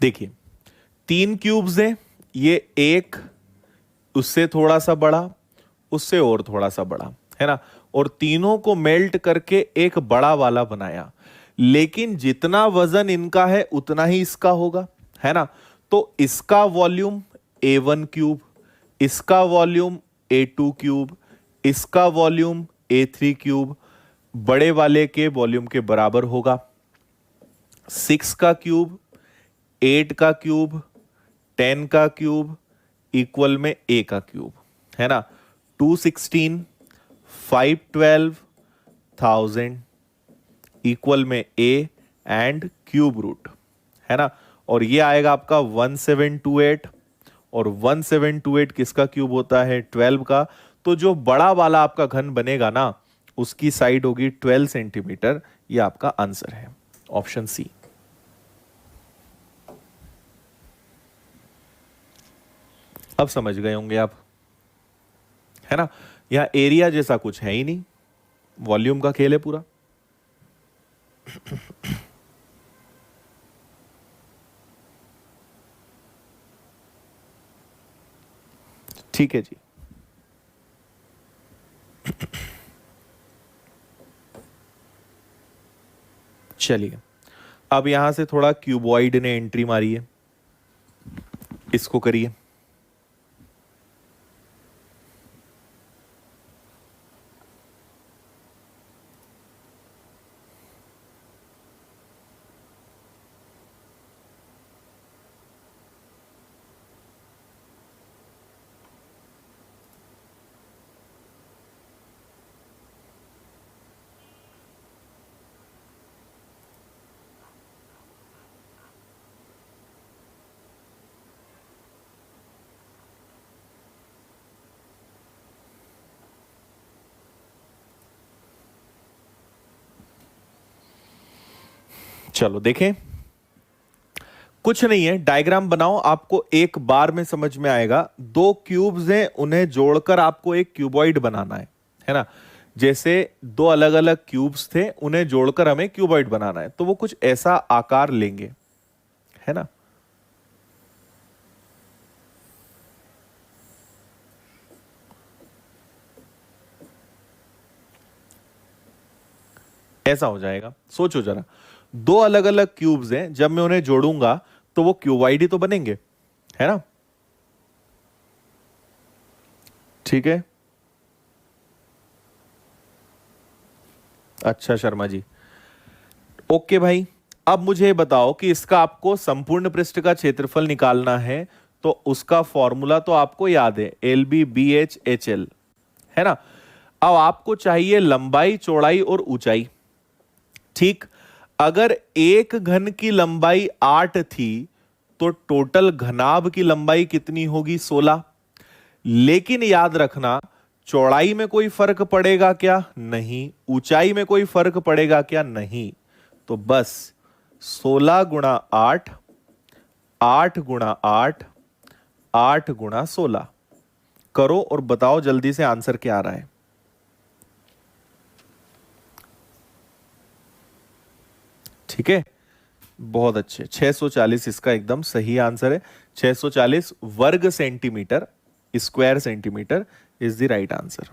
देखिए 3 क्यूब्स हैं, ये एक उससे थोड़ा सा बड़ा, उससे और थोड़ा सा बड़ा, है ना, और तीनों को मेल्ट करके एक बड़ा वाला बनाया। लेकिन जितना वजन इनका है उतना ही इसका होगा, है ना। तो इसका वॉल्यूम A1 क्यूब, इसका वॉल्यूम A2 क्यूब, इसका वॉल्यूम A3 क्यूब बड़े वाले के वॉल्यूम के बराबर होगा। 6 का क्यूब, 8 का क्यूब, 10 का क्यूब इक्वल में A का क्यूब, है ना। 216, 512, 1000 इक्वल में A एंड क्यूब रूट, है ना। और ये आएगा आपका 1728, और 1728 किसका क्यूब होता है? 12 का। तो जो बड़ा वाला आपका घन बनेगा ना, उसकी साइड होगी 12 सेंटीमीटर। ये आपका आंसर है, ऑप्शन सी। अब समझ गए होंगे आप, है ना। यहां एरिया जैसा कुछ है ही नहीं, वॉल्यूम का खेल है पूरा। ठीक है जी। चलिए अब यहां से थोड़ा क्यूबॉइड ने एंट्री मारी है, इसको करिए। चलो देखें, कुछ नहीं है, डायग्राम बनाओ, आपको एक बार में समझ में आएगा। 2 क्यूब्स हैं, उन्हें जोड़कर आपको एक क्यूबॉइड बनाना है ना। जैसे 2 अलग अलग क्यूब्स थे, उन्हें जोड़कर हमें क्यूबॉइड बनाना है, तो वो कुछ ऐसा आकार लेंगे, है ना। ऐसा हो जाएगा, सोचो जरा। 2 अलग अलग क्यूब्स हैं, जब मैं उन्हें जोड़ूंगा तो वो क्यूबॉइड ही तो बनेंगे, है ना। ठीक है, अच्छा शर्मा जी, ओके भाई। अब मुझे बताओ कि इसका आपको संपूर्ण पृष्ठ का क्षेत्रफल निकालना है, तो उसका फॉर्मूला तो आपको याद है, LB BH HL, है ना। अब आपको चाहिए लंबाई, चौड़ाई और ऊंचाई। ठीक, अगर एक घन की लंबाई 8 थी, तो टोटल घनाभ की लंबाई कितनी होगी? 16। लेकिन याद रखना, चौड़ाई में कोई फर्क पड़ेगा क्या? नहीं। ऊंचाई में कोई फर्क पड़ेगा क्या? नहीं। तो बस 16 गुणा 8, 8 गुणा 8, 8 गुणा 16 करो और बताओ जल्दी से आंसर क्या आ रहा है। ठीक है, बहुत अच्छे, 640 इसका एकदम सही आंसर है। 640 वर्ग centimetre, square centimetre is the right answer.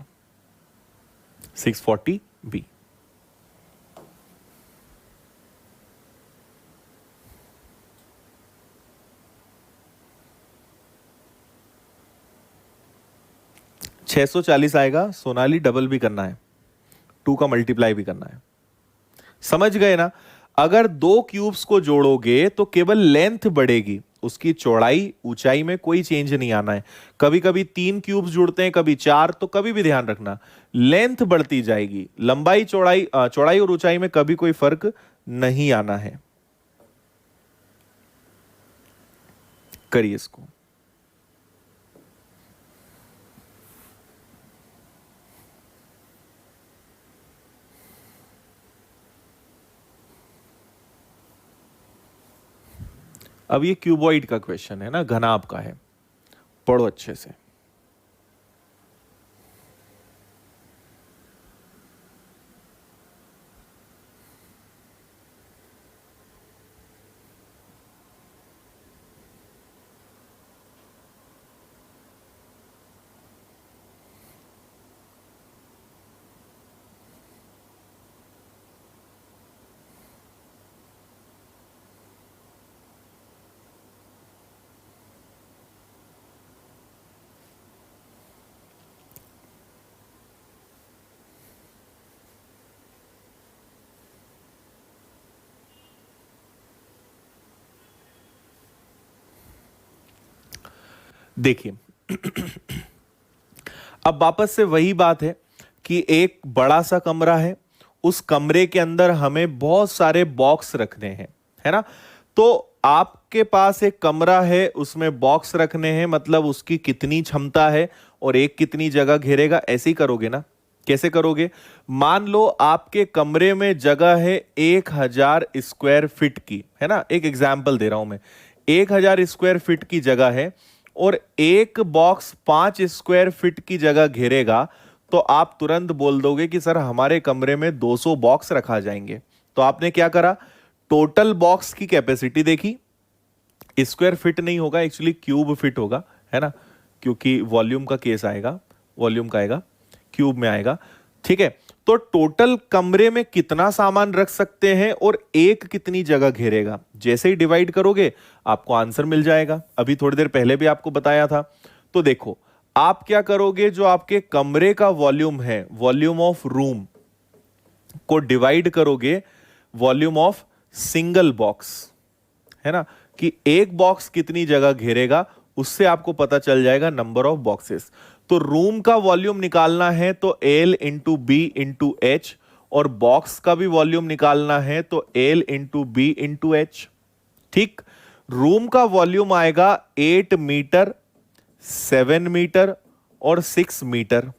640 B. छह सौ चालीस आएगा सोनाली, डबल भी करना है, 2 का मल्टीप्लाई भी करना है। समझ गए ना। अगर 2 क्यूब्स को जोड़ोगे तो केवल लेंथ बढ़ेगी, उसकी चौड़ाई ऊंचाई में कोई चेंज नहीं आना है। कभी कभी 3 क्यूब्स जुड़ते हैं, कभी 4, तो कभी भी ध्यान रखना लेंथ बढ़ती जाएगी, लंबाई चौड़ाई चौड़ाई और ऊंचाई में कभी कोई फर्क नहीं आना है। करिए इसको। अब ये क्यूबॉइड का क्वेश्चन है ना, घनाभ का है, पढ़ो अच्छे से। देखिए अब वापस से वही बात है कि एक बड़ा सा कमरा है, उस कमरे के अंदर हमें बहुत सारे बॉक्स रखने हैं, है ना। तो आपके पास एक कमरा है, उसमें बॉक्स रखने हैं, मतलब उसकी कितनी क्षमता है और एक कितनी जगह घेरेगा, ऐसे ही करोगे ना। कैसे करोगे? मान लो आपके कमरे में जगह है 1000 स्क्वायर फीट की, है ना, एक एग्जाम्पल दे रहा हूं मैं। 1000 स्क्वायर फीट की जगह है और एक बॉक्स 5 स्क्वायर फीट की जगह घेरेगा, तो आप तुरंत बोल दोगे कि सर हमारे कमरे में 200 बॉक्स रखा जाएंगे। तो आपने क्या करा? टोटल बॉक्स की कैपेसिटी देखी, स्क्वायर फिट नहीं होगा, एक्चुअली क्यूब फिट होगा, है ना, क्योंकि वॉल्यूम का केस आएगा, वॉल्यूम का आएगा, क्यूब में आएगा। ठीक है, तो टोटल कमरे में कितना सामान रख सकते हैं और एक कितनी जगह घेरेगा, जैसे ही डिवाइड करोगे आपको आंसर मिल जाएगा। अभी थोड़ी देर पहले भी आपको बताया था। तो देखो आप क्या करोगे, जो आपके कमरे का वॉल्यूम है, वॉल्यूम ऑफ रूम को डिवाइड करोगे वॉल्यूम ऑफ सिंगल बॉक्स, है ना, कि एक बॉक्स कितनी जगह घेरेगा, उससे आपको पता चल जाएगा नंबर ऑफ बॉक्सेस। तो रूम का वॉल्यूम निकालना है तो L into B into H, और बॉक्स का भी वॉल्यूम निकालना है तो L into B into H. ठीक, रूम का वॉल्यूम आएगा 8 मीटर, 7 मीटर और 6 मीटर,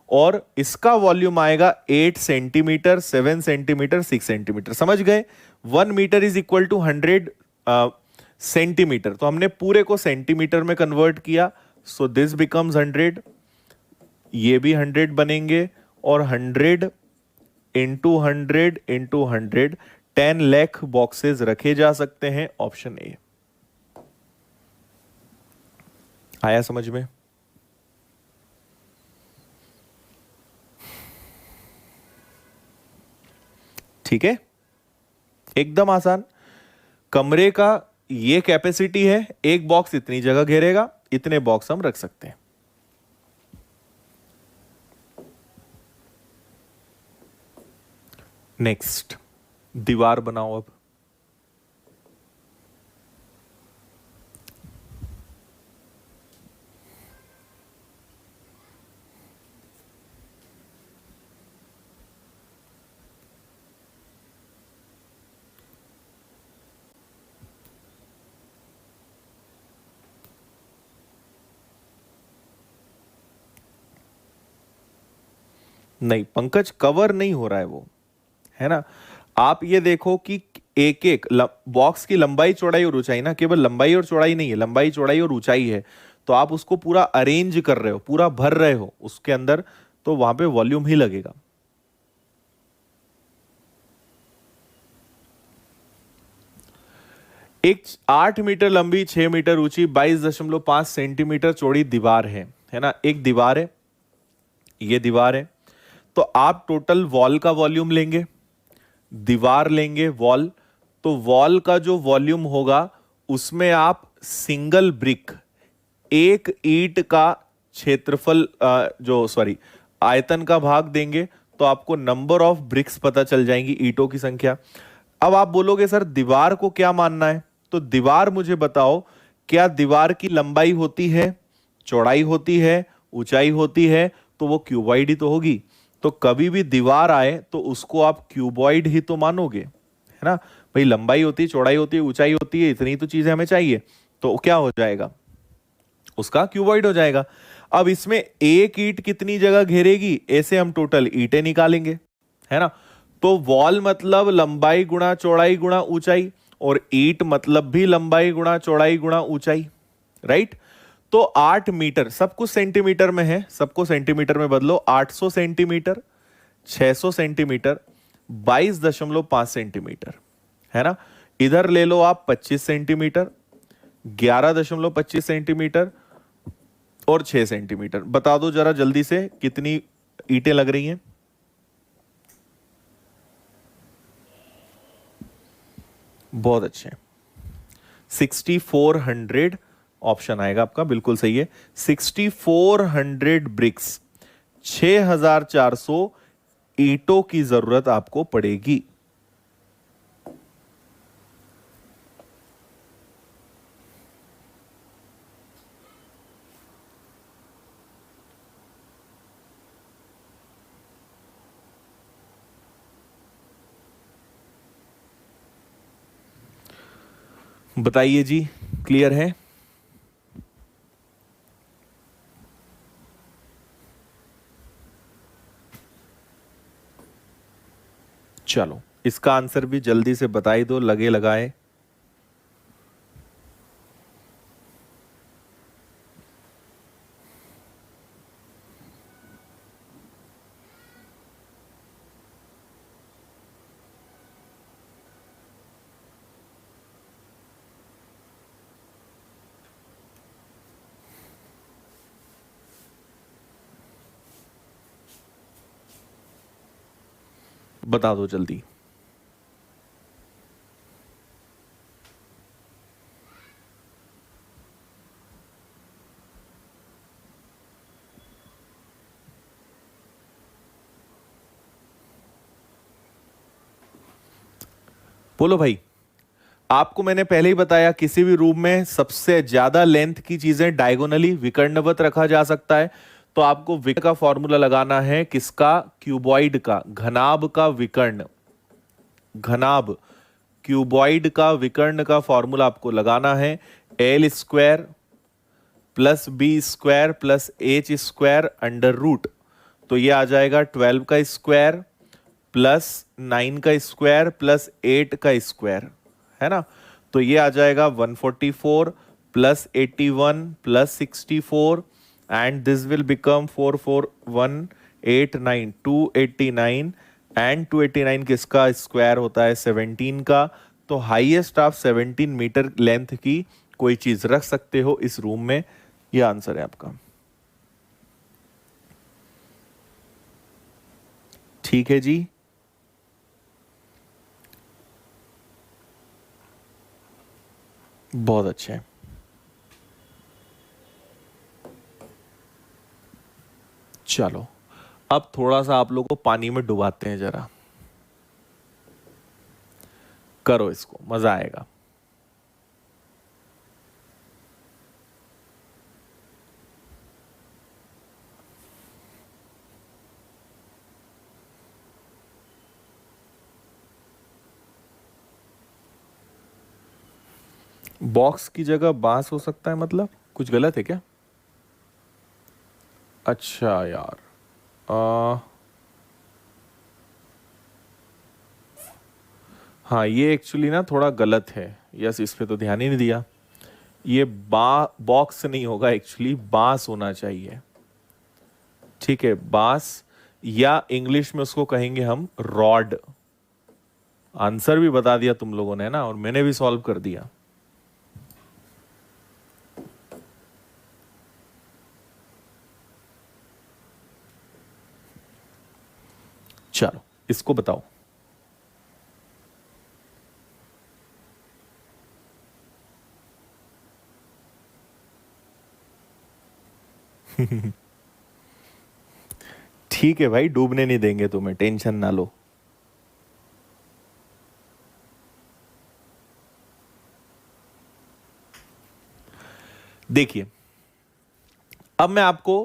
और इसका वॉल्यूम आएगा 8 सेंटीमीटर, 7 सेंटीमीटर, 6 सेंटीमीटर। समझ गए? 1 metre is equal to 100 centimetre, तो हमने पूरे को सेंटीमीटर में कन्वर्ट किया, सो दिस बिकम्स 100, ये भी 100 बनेंगे, और 100 इंटू 100 इंटू 100, 10 लाख बॉक्सेस रखे जा सकते हैं। Option A. आया समझ में? ठीक है, एकदम आसान। कमरे का ये कैपेसिटी है, एक बॉक्स इतनी जगह घेरेगा, इतने बॉक्स हम रख सकते हैं। नेक्स्ट, दीवार बनाओ अब। नहीं पंकज, कवर नहीं हो रहा है वो, है ना। आप ये देखो कि एक एक बॉक्स की लंबाई चौड़ाई और ऊंचाई, ना केवल लंबाई और चौड़ाई नहीं है, लंबाई चौड़ाई और ऊंचाई है, तो आप उसको पूरा अरेंज कर रहे हो, पूरा भर रहे हो उसके अंदर, तो वहां पे वॉल्यूम ही लगेगा। एक 8 मीटर लंबी, 6 मीटर ऊंची, 22.5 सेंटीमीटर चौड़ी दीवार है ना, एक दीवार है, ये दीवार है। तो आप टोटल वॉल का वॉल्यूम लेंगे, दीवार लेंगे, वॉल, तो वॉल का जो वॉल्यूम होगा उसमें आप सिंगल ब्रिक, एक ईंट का क्षेत्रफल, आयतन का भाग देंगे, तो आपको नंबर ऑफ ब्रिक्स पता चल जाएंगी, ईंटों की संख्या। अब आप बोलोगे सर दीवार को क्या मानना है, तो दीवार मुझे बताओ, क्या दीवार की लंबाई होती है, चौड़ाई होती है, ऊंचाई होती है, तो वो क्यूबॉइड ही तो होगी। तो कभी भी दीवार आए तो उसको आप क्यूबॉइड ही तो मानोगे, है ना। भाई लंबाई होती है, चौड़ाई होती है, ऊंचाई होती है, इतनी तो चीजें हमें चाहिए, तो क्या हो जाएगा, उसका क्यूबॉइड हो जाएगा। अब इसमें एक ईंट कितनी जगह घेरेगी, ऐसे हम टोटल ईंटें निकालेंगे, है ना। तो वॉल मतलब लंबाई गुणा चौड़ाई गुणा ऊंचाई, और ईंट मतलब भी लंबाई गुणा चौड़ाई गुणा ऊंचाई, राइट। तो 8 मीटर, सब कुछ सेंटीमीटर में है, सबको सेंटीमीटर में बदलो, 800 सेंटीमीटर, 600 सेंटीमीटर, 22.5 सेंटीमीटर, है ना। इधर ले लो आप 25 सेंटीमीटर, 11.25 सेंटीमीटर और 6 सेंटीमीटर। बता दो जरा जल्दी से कितनी ईंटें लग रही हैं। बहुत अच्छे, 6400 ऑप्शन आएगा आपका, बिल्कुल सही है। 6400 ब्रिक्स, 6400 ईंटों की जरूरत आपको पड़ेगी। बताइए जी, क्लियर है? चलो इसका आंसर भी जल्दी से बता ही दो, लगे लगाए। बता दो जल्दी। बोलो भाई। आपको मैंने पहले ही बताया, किसी भी रूम में सबसे ज्यादा लेंथ की चीजें डायगोनली विकर्णवत रखा जा सकता है। तो आपको विकर्ण का फॉर्मूला लगाना है, किसका? क्यूबॉइड का, घनाभ का विकर्ण। घनाभ क्यूबॉइड का विकर्ण का फॉर्मूला आपको लगाना है, L square plus B square plus H square under root. तो ये आ जाएगा 12 का स्क्वायर प्लस 9 का स्क्वायर प्लस 8 का स्क्वायर, है ना? तो ये आ जाएगा 144 plus 81 plus 64 and this will become 44189 289 and 289 किसका स्क्वायर होता है? 17 का। तो हाईएस्ट आप 17 मीटर लेंथ की कोई चीज रख सकते हो इस रूम में। ये आंसर है आपका। ठीक है जी। बहुत अच्छे। चलो अब थोड़ा सा आप लोग को पानी में डुबाते हैं, जरा करो इसको, मजा आएगा। बॉक्स की जगह बांस हो सकता है, मतलब कुछ गलत है क्या? अच्छा यार, आ, हाँ ये एक्चुअली ना थोड़ा गलत है। यस, इस पे तो ध्यान ही नहीं दिया। ये बॉक्स नहीं होगा, एक्चुअली बांस होना चाहिए। ठीक है, बांस, या इंग्लिश में उसको कहेंगे हम रॉड। आंसर भी बता दिया तुम लोगों ने ना, और मैंने भी सॉल्व कर दिया। चलो इसको बताओ। ठीक है भाई, डूबने नहीं देंगे तुम्हें, टेंशन ना लो। देखिए, अब मैं आपको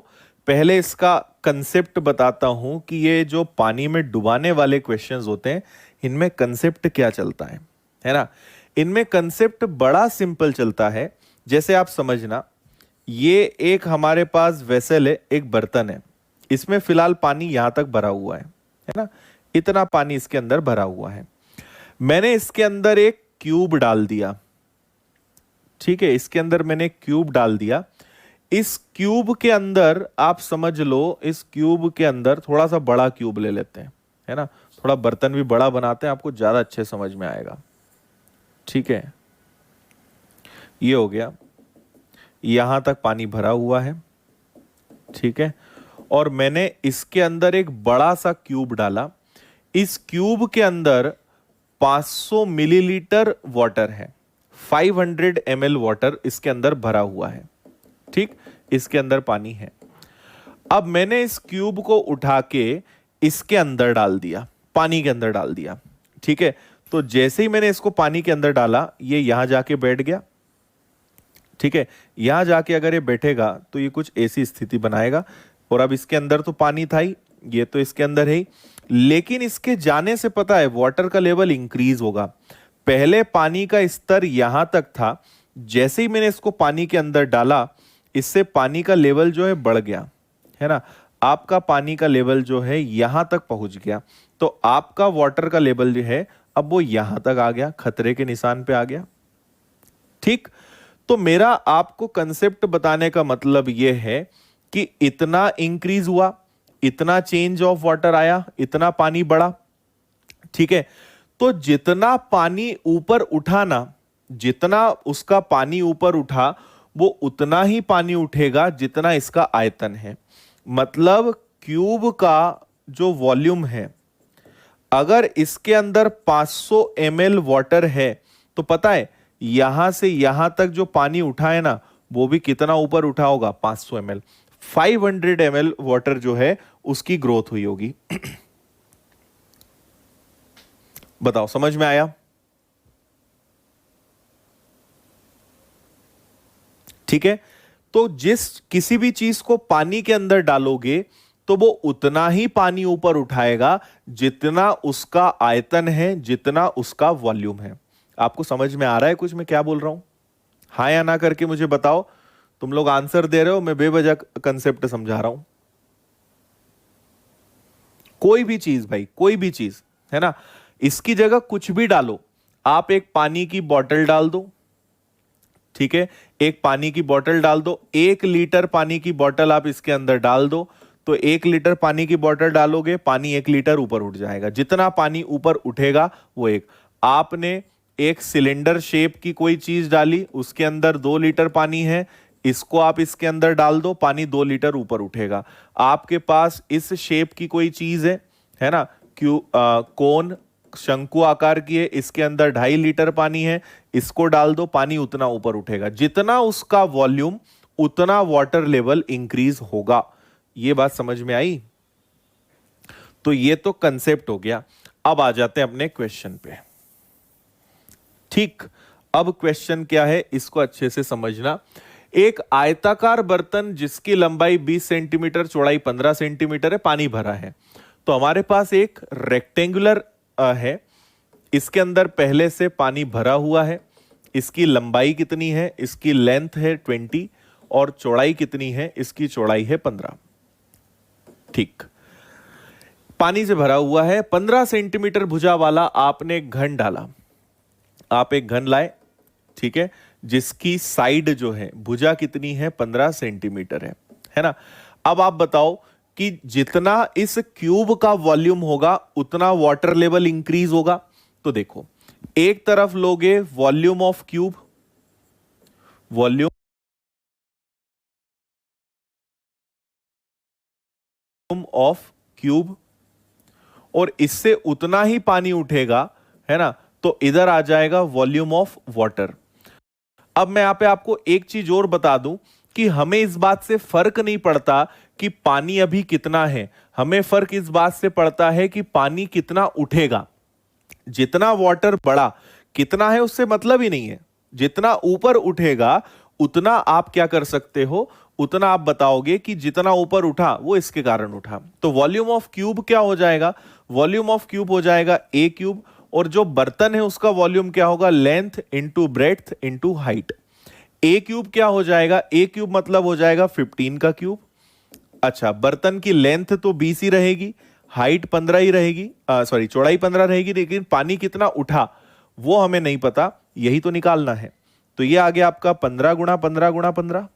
पहले इसका कंसेप्ट बताता हूं कि ये जो पानी में डुबाने वाले क्वेश्चंस होते हैं, इनमें कंसेप्ट क्या चलता है ना? इनमें कंसेप्ट बड़ा सिंपल चलता है। जैसे आप समझना, ये एक हमारे पास वेसल है, एक बर्तन है। इसमें फिलहाल पानी यहां तक भरा हुआ है ना? इतना पानी इसके अंदर भरा हुआ है। मैंने इसके अंदर एक क्यूब डाल दिया। ठीक है, इसके अंदर मैंने क्यूब डाल दिया। इस क्यूब के अंदर आप समझ लो, इस क्यूब के अंदर थोड़ा सा बड़ा क्यूब ले लेते हैं, है ना? थोड़ा बर्तन भी बड़ा बनाते हैं, आपको ज्यादा अच्छे समझ में आएगा। ठीक है, ये हो गया, यहां तक पानी भरा हुआ है। ठीक है, और मैंने इसके अंदर एक बड़ा सा क्यूब डाला। इस क्यूब के अंदर 500 मिलीलीटर वाटर है, 500 ml वाटर इसके अंदर भरा हुआ है। ठीक, इसके अंदर पानी है। अब मैंने इस क्यूब को उठा के इसके अंदर डाल दिया, पानी के अंदर डाल दिया। ठीक है, तो जैसे ही मैंने इसको पानी के अंदर डाला, ये यहां जाके बैठ गया। ठीक है, यहां जाके अगर ये बैठेगा तो ये कुछ ऐसी स्थिति बनाएगा। और अब इसके अंदर तो पानी था ही, ये तो इसके अंदर है ही, लेकिन इसके जाने से पता है वाटर का लेवल इंक्रीज होगा। पहले पानी का स्तर यहां तक था, जैसे ही मैंने इसको पानी के अंदर डाला, इससे पानी का लेवल जो है बढ़ गया, है ना। आपका पानी का लेवल जो है यहां तक पहुंच गया, तो आपका वाटर का लेवल जो है अब वो यहां तक आ गया, खतरे के निशान पे आ गया। ठीक, तो मेरा आपको कंसेप्ट बताने का मतलब यह है कि इतना इंक्रीज हुआ, इतना चेंज ऑफ वाटर आया, इतना पानी बढ़ा। ठीक है, तो जितना पानी ऊपर उठा ना, जितना उसका पानी ऊपर उठा, वो उतना ही पानी उठेगा जितना इसका आयतन है। मतलब क्यूब का जो वॉल्यूम है, अगर इसके अंदर 500 ml वाटर है, तो पता है यहां से यहां तक जो पानी उठा है ना, वो भी कितना ऊपर उठा होगा, 500 ml। 500 ml वाटर जो है उसकी ग्रोथ हुई होगी। बताओ, समझ में आया? ठीक है, तो जिस किसी भी चीज को पानी के अंदर डालोगे तो वो उतना ही पानी ऊपर उठाएगा जितना उसका आयतन है, जितना उसका वॉल्यूम है। आपको समझ में आ रहा है कुछ मैं क्या बोल रहा हूं? हाँ या ना करके मुझे बताओ। तुम लोग आंसर दे रहे हो, मैं बेवजह कंसेप्ट समझा रहा हूं। कोई भी चीज भाई, कोई भी चीज, है ना, इसकी जगह कुछ भी डालो। आप एक पानी की बोतल डाल दो, ठीक है, एक पानी की बोतल डाल दो, 1 लीटर पानी की बोतल आप इसके अंदर डाल दो, तो 1 लीटर पानी की बोतल डालोगे, पानी 1 लीटर ऊपर उठ जाएगा। जितना पानी ऊपर उठेगा वो एक। आपने एक सिलेंडर शेप की कोई चीज डाली, उसके अंदर 2 लीटर पानी है, इसको आप इसके अंदर डाल दो, पानी 2 लीटर ऊपर उठेगा। आपके पास इस शेप की कोई चीज है ना, कोन शंकु आकार की है, इसके अंदर 2.5 लीटर पानी है, इसको डाल दो, पानी उतना ऊपर उठेगा। जितना उसका वॉल्यूम, उतना वाटर लेवल इंक्रीज होगा। ये बात समझ में आई? तो ये तो कंसेप्ट हो गया। अब आ जाते हैं अपने क्वेश्चन पे। ठीक, अब क्वेश्चन क्या है इसको अच्छे से समझना। एक आयताकार बर्तन जिसकी लंबाई 20 सेंटीमीटर, चौड़ाई 15 सेंटीमीटर है, पानी भरा है। तो हमारे पास एक रेक्टेंगुलर है, इसके अंदर पहले से पानी भरा हुआ है। इसकी लंबाई कितनी है? इसकी लेंथ है 20, और चौड़ाई कितनी है? इसकी चौड़ाई है 15। ठीक, पानी से भरा हुआ है, 15 सेंटीमीटर भुजा वाला आपने घन डाला। आप एक घन लाए, ठीक है, जिसकी साइड जो है, भुजा कितनी है? 15 सेंटीमीटर है ना। अब आप बताओ कि जितना इस क्यूब का वॉल्यूम होगा उतना वाटर लेवल इंक्रीज होगा। तो देखो, एक तरफ लोगे volume of cube, volume of cube, और इससे उतना ही पानी उठेगा, है ना। तो इधर आ जाएगा वॉल्यूम ऑफ वाटर। अब मैं यहां पे आपको एक चीज और बता दूं कि हमें इस बात से फर्क नहीं पड़ता कि पानी अभी कितना है, हमें फर्क इस बात से पड़ता है कि पानी कितना उठेगा। जितना वाटर बढ़ा, कितना है उससे मतलब ही नहीं है। जितना ऊपर उठेगा उतना आप क्या कर सकते हो, उतना आप बताओगे कि जितना ऊपर उठा वो इसके कारण उठा। तो वॉल्यूम ऑफ क्यूब क्या हो जाएगा? वॉल्यूम ऑफ क्यूब हो जाएगा ए क्यूब, और जो बर्तन है उसका वॉल्यूम क्या होगा? Length into breadth into height. A cube क्या हो जाएगा? ए क्यूब मतलब हो जाएगा 15 का क्यूब। अच्छा, बर्तन की लेंथ तो 20 ही रहेगी, हाइट 15 ही रहेगी, सॉरी चौड़ाई 15 रहेगी, लेकिन पानी कितना उठा वो हमें नहीं पता, यही तो निकालना है। तो ये आ गया आपका 15 गुणा 15 गुणा 15,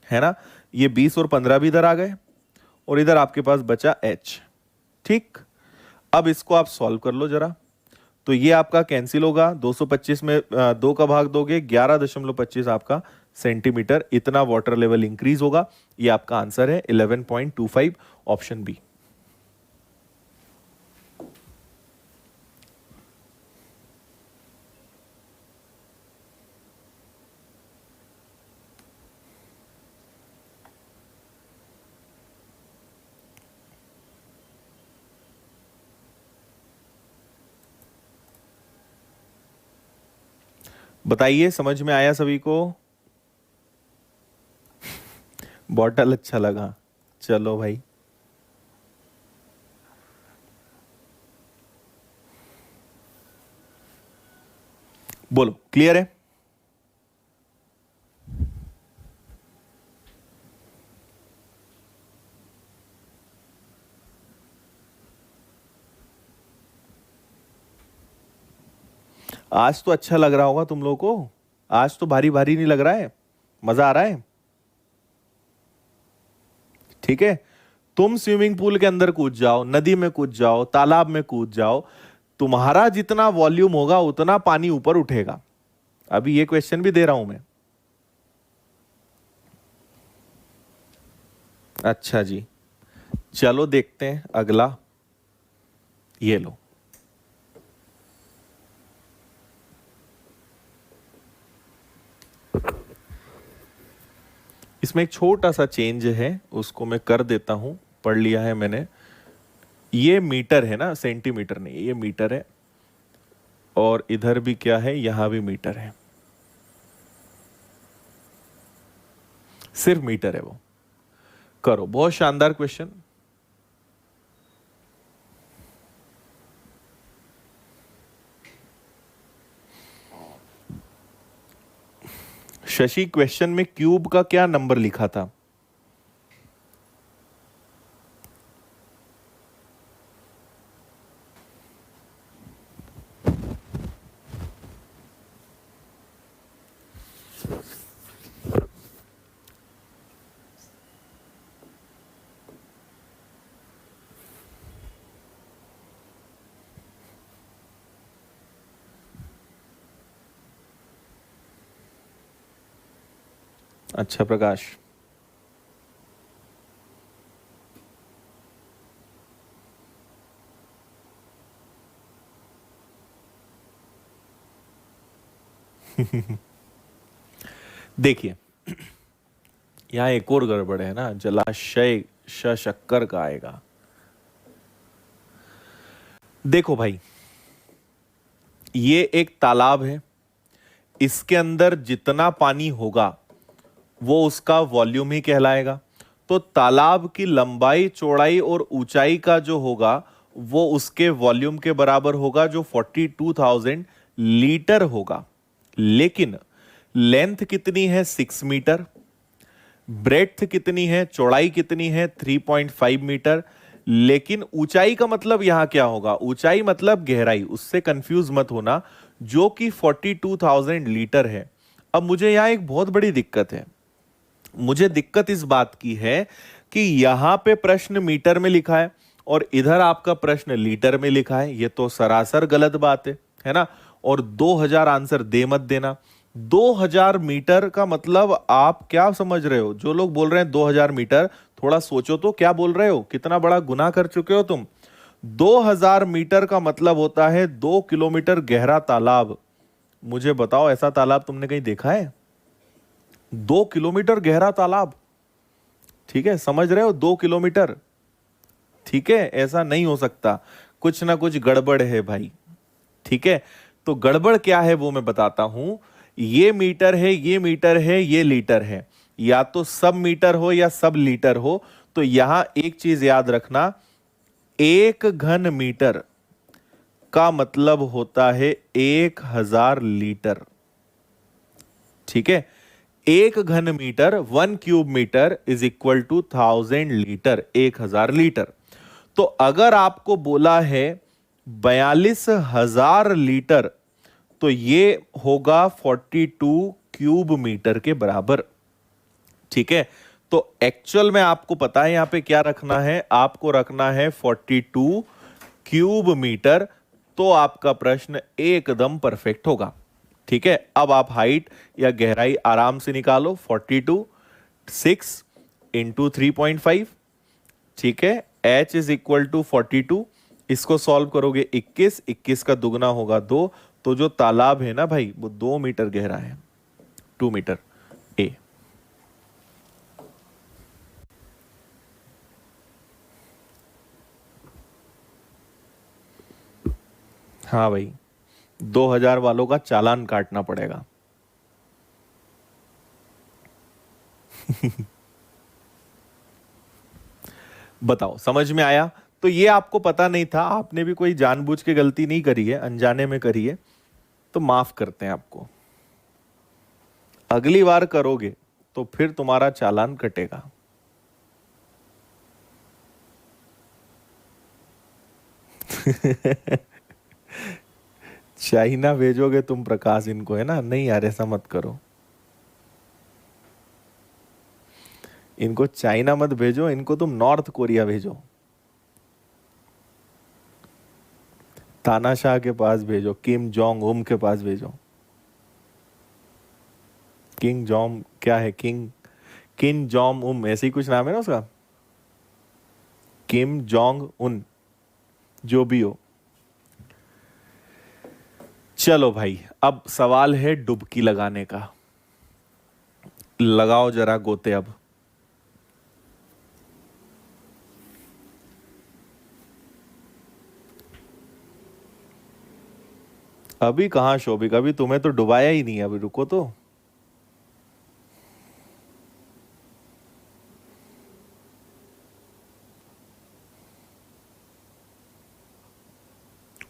है ना। ये 20 और 15 भी इधर आ गए, और इधर आपके पास बचा h। ठीक, अब इसको आप सॉल्व कर लो जरा। तो ये आपका कैंसिल होगा, 225 में 2 का भाग दोगे, 11.25 आपका सेंटीमीटर, इतना वाटर लेवल इंक्रीज होगा। ये आपका आंसर है 11.25, ऑप्शन बी। बताइए, समझ में आया सभी को? बॉटल अच्छा लगा, चलो भाई। बोलो, क्लियर है? आज तो अच्छा लग रहा होगा तुम लोगों को, आज तो भारी भारी नहीं लग रहा है, मजा आ रहा है। ठीक है, तुम स्विमिंग पूल के अंदर कूद जाओ, नदी में कूद जाओ, तालाब में कूद जाओ, तुम्हारा जितना वॉल्यूम होगा उतना पानी ऊपर उठेगा। अभी ये क्वेश्चन भी दे रहा हूं मैं। अच्छा जी, चलो देखते हैं अगला। ये लो, इसमें एक छोटा सा चेंज है, उसको मैं कर देता हूं, पढ़ लिया है मैंने। ये मीटर है ना, सेंटीमीटर नहीं, ये मीटर है। और इधर भी क्या है, यहां भी मीटर है, सिर्फ मीटर है वो। करो, बहुत शानदार क्वेश्चन। शशि, क्वेश्चन में क्यूब का क्या नंबर लिखा था? अच्छा प्रकाश, देखिए यहां एक और गड़बड़ है ना, जलाशय शक्कर का आएगा। देखो भाई, ये एक तालाब है, इसके अंदर जितना पानी होगा वो उसका वॉल्यूम ही कहलाएगा। तो तालाब की लंबाई, चौड़ाई और ऊंचाई का जो होगा वो उसके वॉल्यूम के बराबर होगा, जो 42,000 लीटर होगा। लेकिन लेंथ कितनी है, 6 मीटर। ब्रेड्थ कितनी है, चौड़ाई कितनी है, 3.5 मीटर। लेकिन ऊंचाई का मतलब यहां क्या होगा, ऊंचाई मतलब गहराई, उससे कंफ्यूज मत होना, जो कि 42,000 लीटर है। अब मुझे यहां एक बहुत बड़ी दिक्कत है। मुझे दिक्कत इस बात की है कि यहां पे प्रश्न मीटर में लिखा है और इधर आपका प्रश्न लीटर में लिखा है। ये तो सरासर गलत बात है ना। और 2000 आंसर दे मत देना। 2000 मीटर का मतलब आप क्या समझ रहे हो? जो लोग बोल रहे हैं 2000 मीटर, थोड़ा सोचो तो क्या बोल रहे हो, कितना बड़ा गुनाह कर चुके हो तुम। 2000 मीटर का मतलब होता है 2 किलोमीटर गहरा तालाब। मुझे बताओ, ऐसा तालाब तुमने कहीं देखा है? 2 किलोमीटर गहरा तालाब, ठीक है, समझ रहे हो, 2 किलोमीटर, ठीक है, ऐसा नहीं हो सकता, कुछ ना कुछ गड़बड़ है भाई। ठीक है, तो गड़बड़ क्या है वो मैं बताता हूं। ये मीटर है, ये मीटर है, ये लीटर है, या तो सब मीटर हो या सब लीटर हो। तो यहां एक चीज याद रखना, 1 घन मीटर का मतलब होता है 1000 लीटर। ठीक है, 1 घन metre, 1 cube metre is equal to 1000 litre, 1000 litre. तो अगर आपको बोला है 42,000 लीटर, तो ये होगा 42 क्यूब मीटर के बराबर। ठीक है, तो एक्चुअल में आपको पता है यहां पे क्या रखना है, आपको रखना है 42 क्यूब मीटर। तो आपका प्रश्न एकदम परफेक्ट होगा। ठीक है, अब आप हाइट या गहराई आराम से निकालो। 42 6 इंटू 3.5, ठीक है, h इज इक्वल टू 42। इसको सॉल्व करोगे 21, 21 का दुगना होगा 2। तो जो तालाब है ना भाई, वो 2 मीटर गहरा है, 2 मीटर ए। हाँ भाई, 2000 वालों का चालान काटना पड़ेगा। बताओ, समझ में आया? तो ये आपको पता नहीं था, आपने भी कोई जानबूझ के गलती नहीं करी है, अनजाने में करी है। तो माफ करते हैं आपको। अगली बार करोगे तो फिर तुम्हारा चालान कटेगा। चाइना भेजोगे तुम प्रकाश इनको, है ना? नहीं यार, ऐसा मत करो। इनको चाइना मत भेजो, इनको तुम नॉर्थ कोरिया भेजो। तानाशाह के पास भेजो, किम जोंग उम के पास भेजो। किंग जोंग क्या है? किम जोंग उम, ऐसे ही कुछ नाम है ना उसका। किम जोंग उन, जो भी हो। चलो भाई, अब सवाल है डुबकी लगाने का। लगाओ जरा गोते अब। अभी कहाँ शोभिक, अभी तुम्हें तो डुबाया ही नहीं है, अभी रुको तो।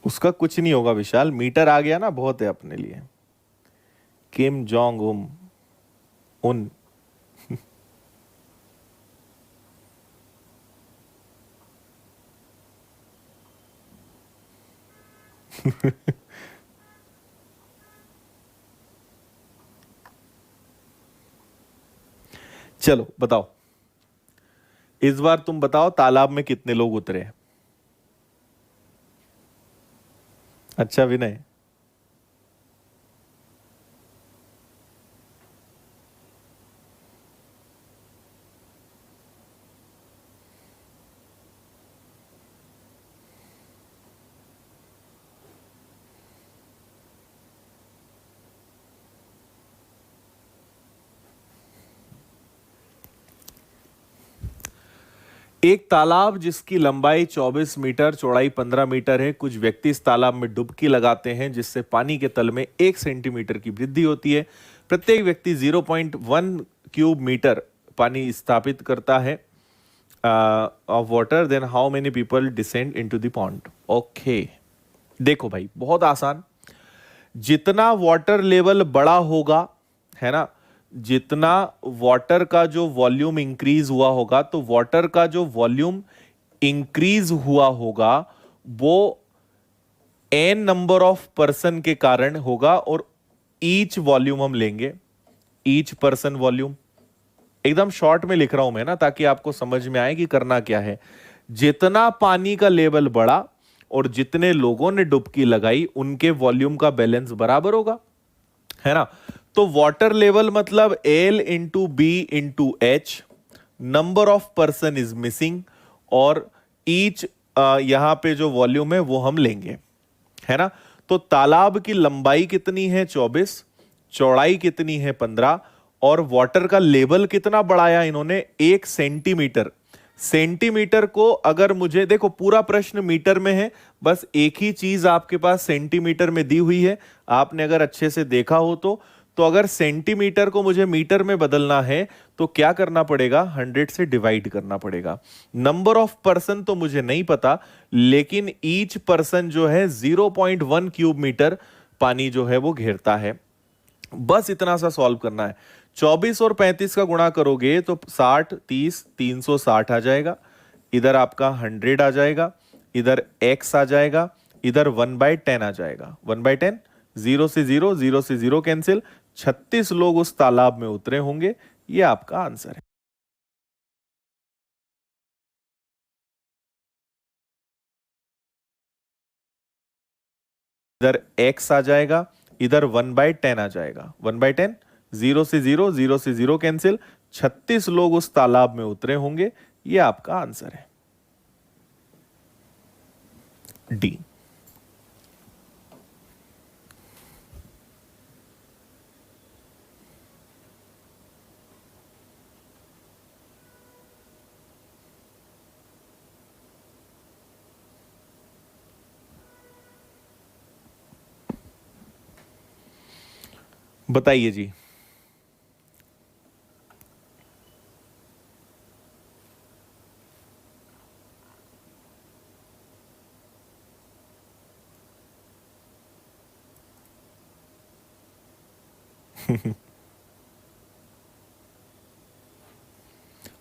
उसका कुछ नहीं होगा विशाल, मीटर आ गया ना, बहुत है अपने लिए। Kim Jong Un. चलो बताओ, इस बार तुम बताओ तालाब में कितने लोग उतरे। अच्छा विनय। एक तालाब जिसकी लंबाई 24 मीटर, चौड़ाई 15 मीटर है। कुछ व्यक्ति इस तालाब में डुबकी लगाते हैं जिससे पानी के तल में 1 सेंटीमीटर की वृद्धि होती है। प्रत्येक व्यक्ति 0.1 क्यूब मीटर पानी स्थापित करता है of water. Then how many people descend into the pond? Okay, देखो भाई, बहुत आसान। जितना वाटर लेवल बड़ा होगा, है ना, जितना वाटर का जो वॉल्यूम इंक्रीज हुआ होगा, तो वाटर का जो वॉल्यूम इंक्रीज हुआ होगा वो एन नंबर ऑफ पर्सन के कारण होगा। और ईच वॉल्यूम हम लेंगे, ईच पर्सन वॉल्यूम। एकदम शॉर्ट में लिख रहा हूं मैं ना, ताकि आपको समझ में आए कि करना क्या है। जितना पानी का लेवल बढ़ा और जितने लोगों ने डुबकी लगाई, उनके वॉल्यूम का बैलेंस बराबर होगा, है ना? तो वाटर लेवल मतलब L into B into H, number of person is missing, और ईच यहां पे जो वॉल्यूम है वो हम लेंगे, है ना? तो तालाब की लंबाई कितनी है? 24। चौड़ाई कितनी है? 15। और वाटर का लेवल कितना बढ़ाया इन्होंने? 1 सेंटीमीटर। सेंटीमीटर को अगर मुझे देखो, पूरा प्रश्न मीटर में है, बस एक ही चीज आपके पास सेंटीमीटर में दी हुई है। आपने अगर अच्छे से देखा हो तो अगर सेंटीमीटर को मुझे मीटर में बदलना है तो क्या करना पड़ेगा? 100 से डिवाइड करना पड़ेगा। नंबर ऑफ पर्सन तो मुझे नहीं पता, लेकिन ईच पर्सन जो है 0.1 क्यूब मीटर पानी जो है वो घेरता है। बस इतना सा सॉल्व करना है। 24 और 35 का गुणा करोगे तो 60, 30, 360 आ जाएगा। इधर आपका 100 आ जाएगा, इधर x आ जाएगा, इधर 1/10 आ जाएगा। 1/10, जीरो से जीरो, जीरो से जीरो कैंसिल। 36 लोग उस तालाब में उतरे होंगे। ये आपका आंसर है। इधर x आ जाएगा, इधर 1/10 आ जाएगा। 1/10, जीरो से जीरो, जीरो से जीरो कैंसिल। 36 लोग उस तालाब में उतरे होंगे। ये आपका आंसर है, डी। बताइए जी।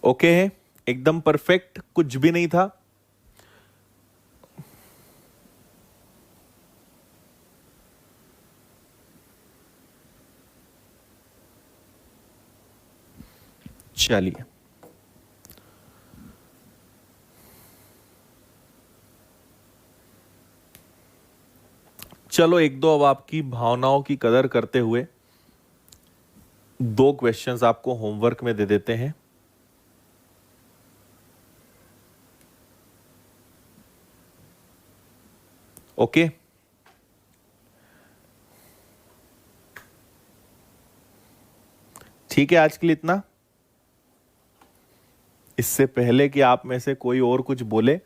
ओके है, एकदम परफेक्ट, कुछ भी नहीं था। चलिए, चलो एक दो अब आपकी भावनाओं की कदर करते हुए दो क्वेश्चंस आपको होमवर्क में दे देते हैं। ओके, ठीक है, आज के लिए इतना। इससे पहले कि आप में से कोई और कुछ बोले,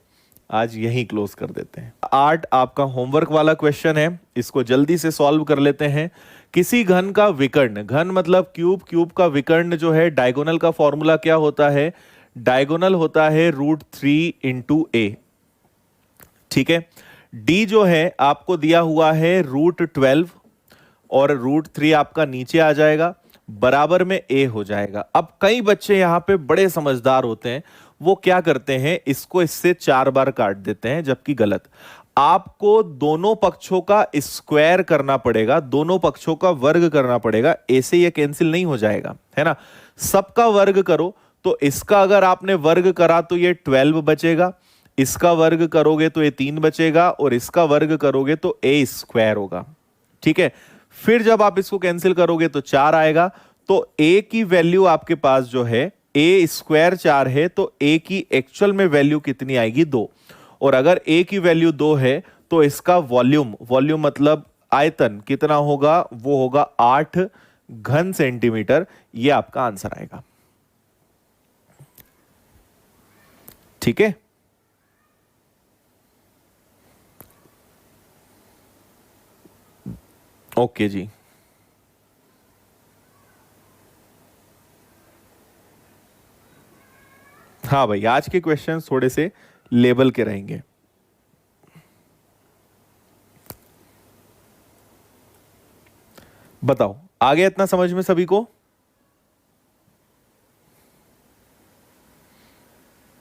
आज यहीं क्लोज कर देते हैं। 8 आपका होमवर्क वाला क्वेश्चन है, इसको जल्दी से सॉल्व कर लेते हैं। किसी घन का विकर्ण, घन मतलब क्यूब, क्यूब का विकर्ण जो है, डायगोनल का फॉर्मूला क्या होता है? डायगोनल होता है √3 × a। ठीक है, d जो है आपको दिया हुआ है √12 और √3 आपका नीचे आ जाएगा, बराबर में a हो जाएगा। अब कई बच्चे यहां पे बड़े समझदार होते हैं, वो क्या करते हैं, इसको इससे 4 बार काट देते हैं, जबकि गलत। आपको दोनों पक्षों का स्क्वायर करना पड़ेगा, दोनों पक्षों का वर्ग करना पड़ेगा, ऐसे ये कैंसिल नहीं हो जाएगा, है ना। सबका वर्ग करो, तो इसका अगर आपने वर्ग करा तो ये 12 बचेगा, इसका वर्ग करोगे तो ये 3 बचेगा, और इसका वर्ग करोगे तो a² होगा। ठीक है, फिर जब आप इसको कैंसिल करोगे तो 4 आएगा। तो a की वैल्यू आपके पास जो है a² 4 है, तो a की एक्चुअल में वैल्यू कितनी आएगी? 2। और अगर a की वैल्यू 2 है तो इसका वॉल्यूम, वॉल्यूम मतलब आयतन कितना होगा? वो होगा 8 घन सेंटीमीटर। ये आपका आंसर आएगा। ठीक है, ओके जी। हाँ भाई, आज के क्वेश्चंस थोड़े से लेवल के रहेंगे। बताओ, आ गया इतना समझ में सभी को?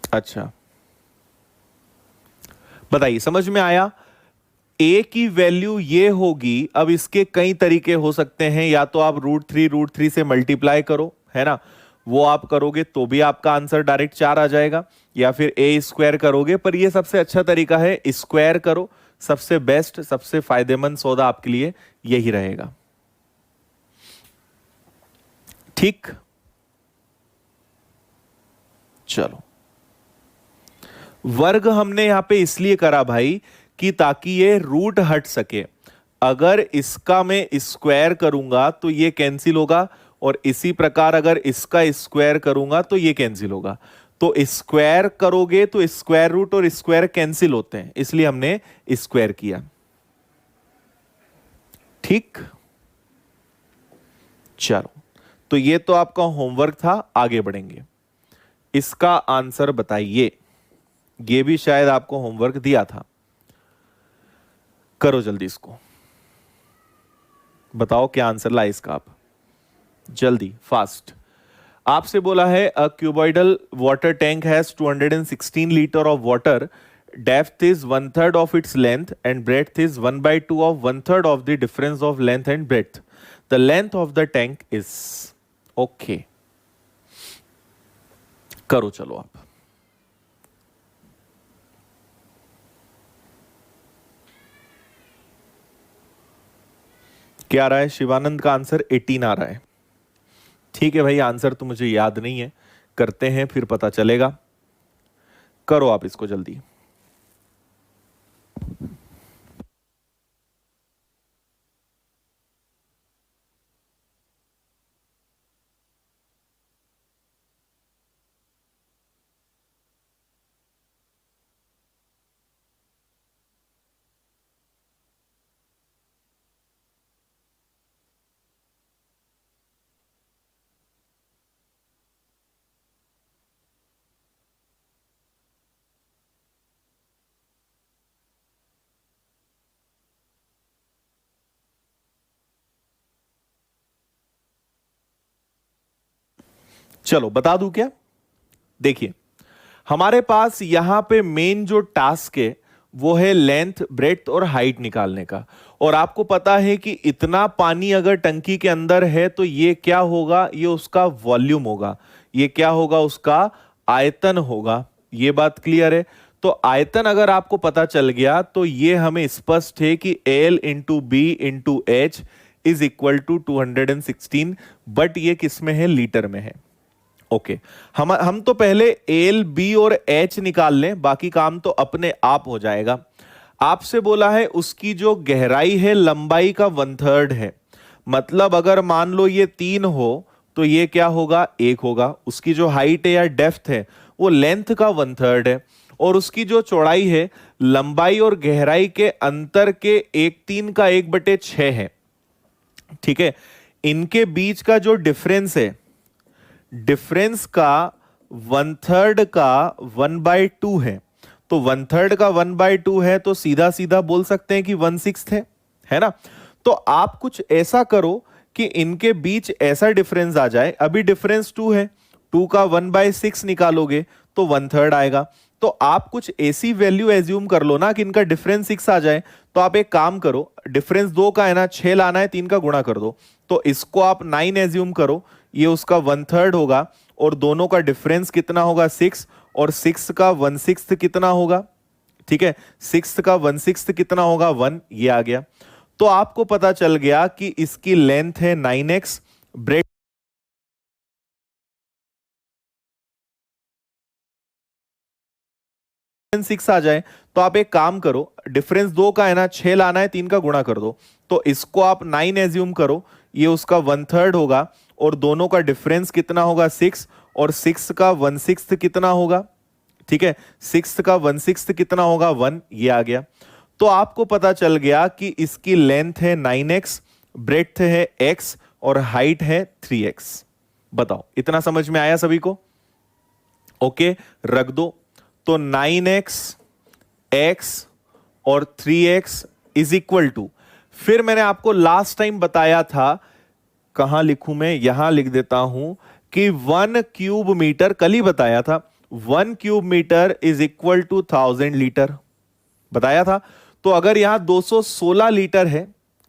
अच्छा, बताइए, समझ में आया? ए की वैल्यू ये होगी। अब इसके कई तरीके हो सकते हैं, या तो आप √3 से मल्टीप्लाई करो, है ना, वो आप करोगे तो भी आपका आंसर डायरेक्ट 4 आ जाएगा, या फिर a² करोगे, पर ये सबसे अच्छा तरीका है, स्क्वायर करो। सबसे बेस्ट, सबसे फायदेमंद सौदा आपके लिए यही रहेगा। ठीक, चलो, वर्ग हमने यहां पे इसलिए करा भाई कि ताकि ये रूट हट सके। अगर इसका मैं स्क्वायर करूंगा तो ये कैंसिल होगा, और इसी प्रकार अगर इसका स्क्वायर करूंगा तो ये कैंसिल होगा। तो स्क्वायर करोगे तो स्क्वायर रूट और स्क्वायर कैंसिल होते हैं, इसलिए हमने स्क्वायर किया। ठीक, चलो, तो ये तो आपका होमवर्क था, आगे बढ़ेंगे। इसका आंसर बताइए। ये भी शायद आपको होमवर्क दिया था, करो जल्दी इसको, बताओ क्या आंसर लाए इसका आप, जल्दी, फास्ट। आपसे बोला है अ cuboidal water tank has 216 litre of water, depth is 1/3 of its length and breadth is 1/2 of 1/3 of the difference of length and breadth. The length of the tank is. Okay, करो चलो आप। क्या आ रहा है? शिवानंद का आंसर 18 आ रहा है। ठीक है भाई, आंसर तो मुझे याद नहीं है, करते हैं फिर पता चलेगा। करो आप इसको जल्दी। चलो बता दूं क्या? देखिए, हमारे पास यहां पे मेन जो टास्क है वो है लेंथ, ब्रेड्थ और हाइट निकालने का। और आपको पता है कि इतना पानी अगर टंकी के अंदर है तो ये क्या होगा? ये उसका वॉल्यूम होगा। ये क्या होगा? उसका आयतन होगा। ये बात क्लियर है? तो आयतन अगर आपको पता चल गया तो ये हमें स्पष्ट है कि L into B into H is equal to 216। But ये किस में है? लीटर में है। ओके, हम तो पहले एल, बी और एच निकाल लें, बाकी काम तो अपने आप हो जाएगा। आपसे बोला है उसकी जो गहराई है लंबाई का 1/3 है। मतलब अगर मान लो ये 3 हो तो ये क्या होगा? 1 होगा। उसकी जो हाइट है या डेप्थ है वो लेंथ का 1/3 है। और उसकी जो चौड़ाई है लंबाई और गहराई के अंतर के 1/3 का 1/6 है। ठीक है, इनके बीच का जो डिफरेंस है, डिफरेंस का 1/3 का 1/2 है। तो 1/3 का 1/2 है तो सीधा सीधा बोल सकते हैं कि 1/6 है ना? तो आप कुछ ऐसा करो कि इनके बीच ऐसा डिफरेंस आ जाए। अभी डिफरेंस 2 है, 2 का 1/6 निकालोगे तो 1/3 आएगा। तो आप कुछ ऐसी वैल्यू एज्यूम कर लो ना कि इनका डिफरेंस 6 आ जाए। तो आप एक काम करो, डिफरेंस 2 का है ना, 6 लाना है, 3 का गुणा कर दो। तो इसको आप 9 एज्यूम करो, ये उसका 1/3 होगा। और दोनों का डिफरेंस कितना होगा? 6। और 6 का 1/6 कितना होगा? ठीक है, 6 का 1/6 कितना होगा? 1। ये आ गया। तो आपको पता चल गया कि इसकी लेंथ है 9x, ब्रेड 6 आ जाए। तो आप एक काम करो, डिफरेंस 2 का है ना, 6 लाना है, 3 का गुणा कर दो। तो इसको आप 9 एज्यूम करो, ये उसका 1/3 होगा। और दोनों का डिफरेंस कितना होगा? 6। और 6 का 1/6 कितना होगा? ठीक है, 6 का 1/6 कितना होगा? 1। ये आ गया। तो आपको पता चल गया कि इसकी लेंथ है 9x, ब्रेड्थ है x और हाइट है 3x। बताओ, इतना समझ में आया सभी को? ओके, रख दो। तो 9x, x और 3x इज इक्वल टू, फिर मैंने आपको लास्ट टाइम बताया था, कहां लिखूं मैं? यहां लिख देता हूं कि 1 क्यूब मीटर, कल ही बताया था, 1 cube metre is equal to 1000 litre, बताया था। तो अगर यहां 216 लीटर है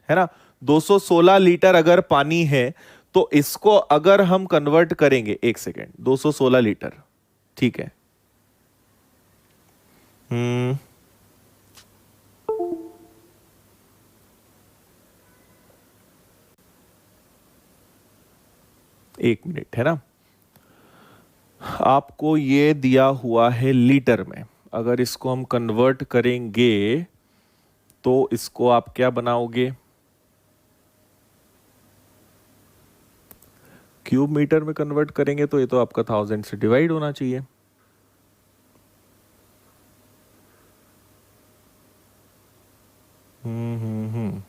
ना, 216 लीटर अगर पानी है तो इसको अगर हम कन्वर्ट करेंगे, एक सेकेंड, 216 लीटर, ठीक है। हम्म, एक मिनट, है ना? आपको ये दिया हुआ है लीटर में, अगर इसको हम कन्वर्ट करेंगे तो इसको आप क्या बनाओगे? क्यूब मीटर में कन्वर्ट करेंगे तो ये तो आपका 1000 से डिवाइड होना चाहिए। हम्म।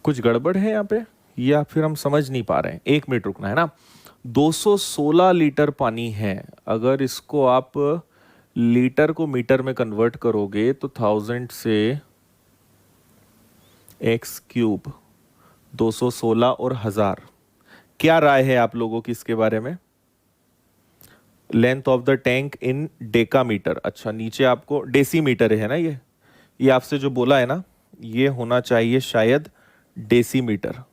कुछ गड़बड़ है यहाँ पे, या फिर हम समझ नहीं पा रहे हैं? एक मिनट रुकना, है ना? 216 लीटर पानी है, अगर इसको आप लीटर को मीटर में कन्वर्ट करोगे तो 1000 से एक्स क्यूब, 216 और 1000। क्या राय है आप लोगों की इसके बारे में? Length of the tank in decametre, अच्छा नीचे आपको डेसीमीटर है ना, ये आपसे जो बोला है ना, ये होना चाहिए शायद डेसीमीटर।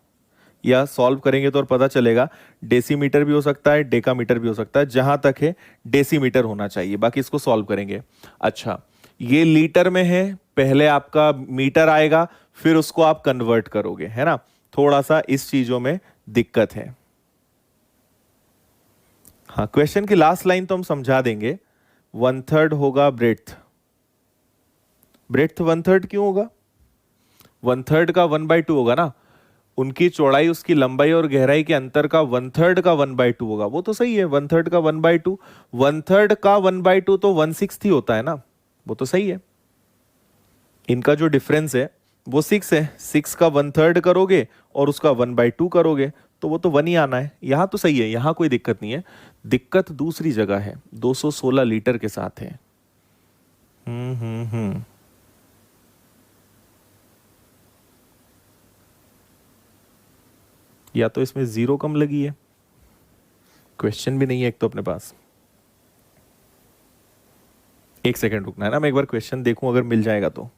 या सॉल्व करेंगे तो और पता चलेगा, डेसीमीटर भी हो सकता है, डेकामीटर भी हो सकता है, जहां तक है डेसीमीटर होना चाहिए, बाकी इसको सॉल्व करेंगे। अच्छा, ये लीटर में है, पहले आपका मीटर आएगा, फिर उसको आप कन्वर्ट करोगे, है ना? थोड़ा सा इस चीजों में दिक्कत है। हाँ, क्वेश्चन की लास्ट लाइन तो हम समझा देंगे। 1/3 होगा ब्रेड्थ। ब्रेड्थ 1/3 क्यों होगा? 1/3 का 1/2 होगा ना, उनकी चौड़ाई उसकी लंबाई और गहराई के अंतर का 1/3 का 1/2 होगा। वो तो सही है, 1/3 का 1/2, 1/3 का 1/2 तो 1/6 ही होता है ना, वो तो सही है। इनका जो डिफरेंस है वो 6 है, 6 का 1/3 करोगे और उसका 1/2 करोगे तो वो तो 1 ही आना है। यहां तो सही है, यहां कोई दिक्कत नहीं है। दिक्कत दूसरी जगह है, 216 लीटर के साथ है। हम्म। या तो इसमें जीरो कम लगी है, क्वेश्चन भी नहीं है एक तो अपने पास। एक सेकंड रुकना है ना, मैं एक बार क्वेश्चन देखूं अगर मिल जाएगा तो।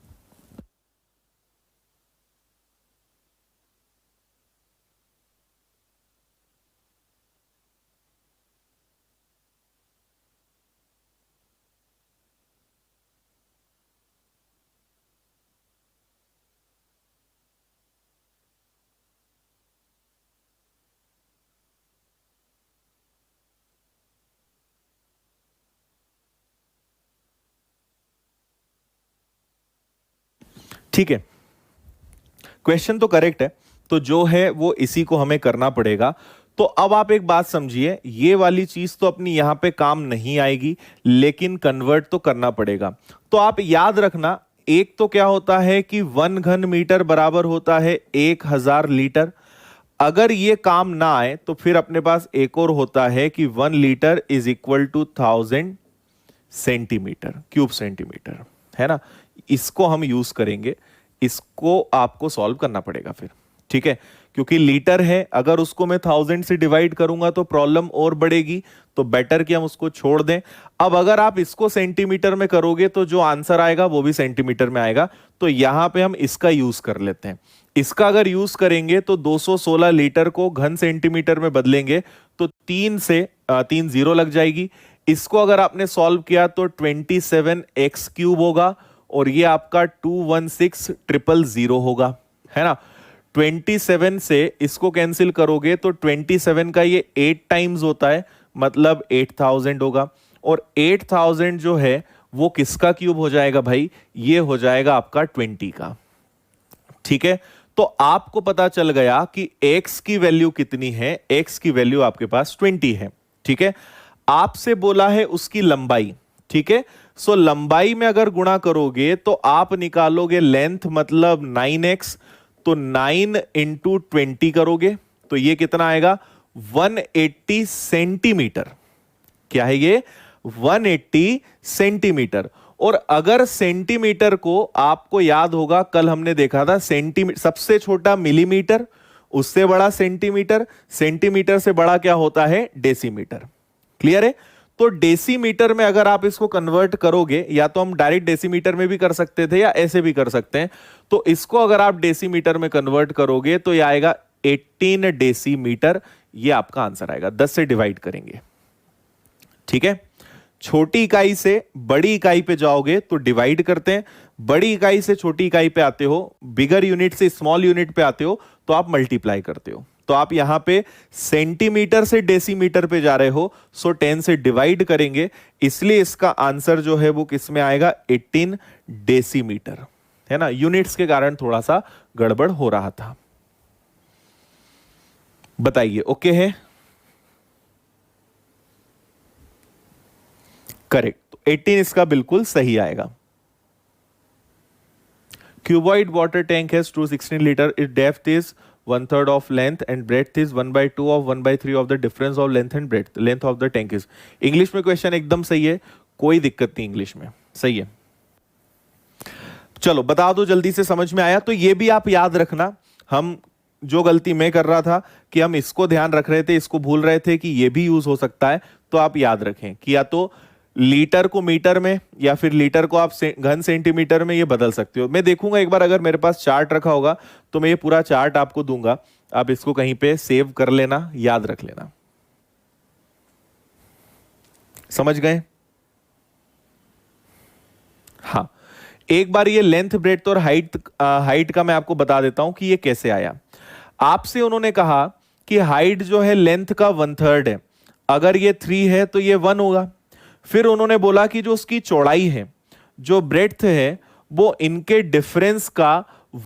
ठीक है, क्वेश्चन तो करेक्ट है, तो जो है वो इसी को हमें करना पड़ेगा। तो अब आप एक बात समझिए, ये वाली चीज तो अपनी यहां पे काम नहीं आएगी, लेकिन कन्वर्ट तो करना पड़ेगा। तो आप याद रखना, एक तो क्या होता है कि 1 घन मीटर बराबर होता है 1000 लीटर। अगर ये काम ना आए तो फिर अपने पास एक और होता है कि 1 litre is equal to 1000 centimetre, cube centimetre, है ना। इसको हम यूज करेंगे, इसको आपको सॉल्व करना पड़ेगा फिर, ठीक है। क्योंकि लीटर है, अगर उसको मैं 1000 से डिवाइड करूंगा तो प्रॉब्लम और बढ़ेगी, तो बेटर कि हम उसको छोड़ दें। अब अगर आप इसको सेंटीमीटर में करोगे तो जो आंसर आएगा वो भी सेंटीमीटर में आएगा, तो यहां पे हम इसका यूज कर लेते हैं। इसका अगर यूज करेंगे तो 216 लीटर को घन सेंटीमीटर में बदलेंगे तो 3 जीरो लग जाएगी। इसको अगर आपने सॉल्व किया तो 27x³ होगा, और ये आपका 216000 होगा, है ना। 27 से इसको कैंसिल करोगे तो 27 का ये 8 टाइम्स होता है, मतलब 8000 होगा। और 8000 जो है वो किसका क्यूब हो जाएगा भाई, ये हो जाएगा आपका 20 का, ठीक है। तो आपको पता चल गया कि x की वैल्यू कितनी है, x की वैल्यू आपके पास 20 है, ठीक है। आपसे बोला है उसकी लंबाई, ठीक है। सो लंबाई में अगर गुणा करोगे तो आप निकालोगे लेंथ, मतलब 9x, तो 9 इंटू 20 करोगे तो ये कितना आएगा, 180 सेंटीमीटर। क्या है ये, 180 सेंटीमीटर। और अगर सेंटीमीटर को आपको याद होगा, कल हमने देखा था सेंटीमीटर सबसे छोटा मिलीमीटर, उससे बड़ा सेंटीमीटर, सेंटीमीटर से बड़ा क्या होता है, डेसीमीटर। क्लियर है। तो डेसीमीटर में अगर आप इसको कन्वर्ट करोगे, या तो हम डायरेक्ट डेसीमीटर में भी कर सकते थे या ऐसे भी कर सकते हैं, तो इसको अगर आप डेसीमीटर में कन्वर्ट करोगे तो ये आएगा 18 डेसीमीटर। ये आपका आंसर आएगा, 10 से डिवाइड करेंगे, ठीक है। छोटी इकाई से बड़ी इकाई पे जाओगे तो डिवाइड करते हैं, बड़ी इकाई से छोटी इकाई पे आते हो, बिगर यूनिट से स्मॉल यूनिट पे आते हो तो आप मल्टीप्लाई करते हो। तो आप यहां पे सेंटीमीटर से डेसीमीटर पे जा रहे हो, सो 10 से डिवाइड करेंगे, इसलिए इसका आंसर जो है वो किस में आएगा, 18 डेसीमीटर, है ना। यूनिट्स के कारण थोड़ा सा गड़बड़ हो रहा था। बताइए ओके है, करेक्ट। तो 18 इसका बिल्कुल सही आएगा। Cuboid water tank has 216 litre, it depth is 1/3 of length and breadth is 1/2 of 1/3 of the difference of length and breadth. Length of the tank is. English में क्वेश्चन एकदम सही है, कोई दिक्कत नहीं, इंग्लिश में सही है। चलो बता दो जल्दी से, समझ में आया। तो ये भी आप याद रखना, हम जो गलती मैं कर रहा था कि हम इसको ध्यान रख रहे थे, इसको भूल रहे थे कि ये भी यूज हो सकता है। तो आप याद रखें कि या तो लीटर को मीटर में या फिर लीटर को आप घन सेंटीमीटर में ये बदल सकते हो। मैं देखूंगा एक बार, अगर मेरे पास चार्ट रखा होगा तो मैं ये पूरा चार्ट आपको दूंगा, आप इसको कहीं पे सेव कर लेना, याद रख लेना। समझ गए। हाँ, एक बार ये लेंथ, ब्रेड्थ और हाइट का मैं आपको बता देता हूं कि ये कैसे आया। आपसे उन्होंने कहा कि हाइट जो है लेंथ का 1/3 है, अगर ये 3 है तो ये 1 होगा। फिर उन्होंने बोला कि जो उसकी चौड़ाई है, जो ब्रेड्थ है, वो इनके डिफरेंस का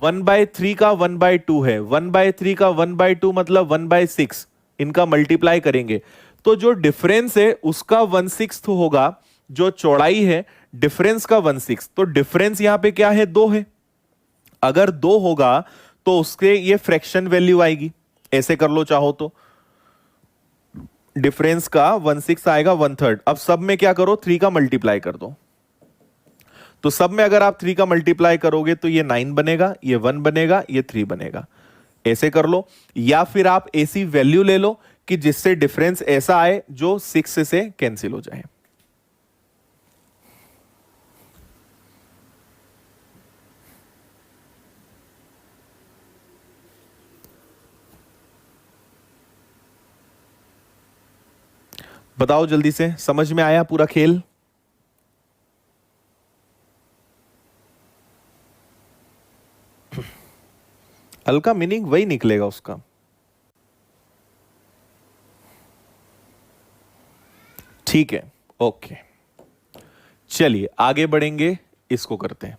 1/3 का 1/2 है। 1/3 का 1/2 मतलब 1/6, इनका मल्टीप्लाई करेंगे तो जो डिफरेंस है उसका 1/6 होगा। जो चौड़ाई है डिफरेंस का 1/6, तो डिफरेंस यहां पे क्या है, 2 है। अगर 2 होगा तो उसके ये फ्रैक्शन वैल्यू आएगी, ऐसे कर लो चाहो तो। डिफरेंस का 1/6 आएगा 1/3। अब सब में क्या करो, 3 का मल्टीप्लाई कर दो। तो सब में अगर आप 3 का मल्टीप्लाई करोगे तो ये 9 बनेगा, ये 1 बनेगा, ये 3 बनेगा। ऐसे कर लो, या फिर आप ऐसी वैल्यू ले लो कि जिससे डिफरेंस ऐसा आए जो 6 से कैंसिल हो जाए। बताओ जल्दी से, समझ में आया पूरा खेल? हल्का मीनिंग वही निकलेगा उसका। ठीक है, ओके, चलिए आगे बढ़ेंगे, इसको करते हैं।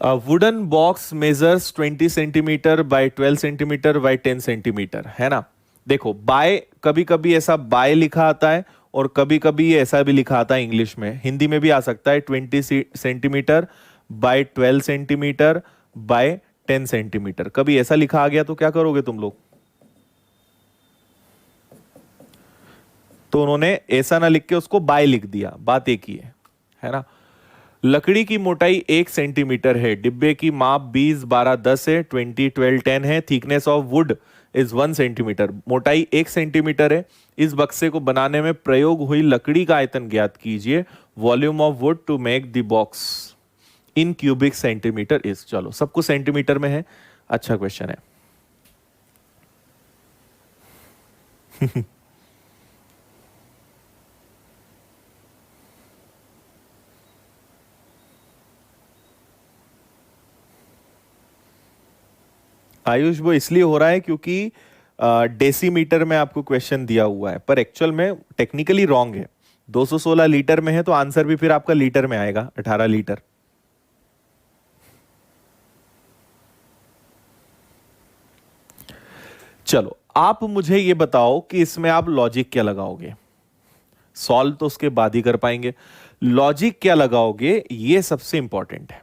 Wooden box measures 20 centimetre bye 12 centimetre bye 10 centimetre, है ना। देखो बाय, कभी कभी ऐसा बाय लिखा आता है और कभी कभी ऐसा भी लिखा आता है इंग्लिश में, हिंदी में भी आ सकता है 20 centimetre bye 12 centimetre bye 10 centimetre. कभी ऐसा लिखा आ गया तो क्या करोगे तुम लोग? तो उन्होंने ऐसा ना लिख के उसको बाय लिख दिया, बात एक ही है ना। लकड़ी की मोटाई 1 सेंटीमीटर है, डिब्बे की माप 20 12 10 है, 20 12 10 है, thickness of would is 1 centimetre, मोटाई 1 सेंटीमीटर है। इस बक्से को बनाने में प्रयोग हुई लकड़ी का आयतन ज्ञात कीजिए। Volume of wood to make the box in cubic centimetre is. चलो सबको सेंटीमीटर में है, अच्छा क्वेश्चन है। आयुष, वो इसलिए हो रहा है क्योंकि डेसीमीटर में आपको क्वेश्चन दिया हुआ है, पर एक्चुअल में टेक्निकली रॉन्ग है। 216 लीटर में है तो आंसर भी फिर आपका लीटर में आएगा, 18 लीटर। चलो आप मुझे ये बताओ कि इसमें आप लॉजिक क्या लगाओगे। सॉल्व तो उसके बाद ही कर पाएंगे, लॉजिक क्या लगाओगे ये सबसे इंपॉर्टेंट है।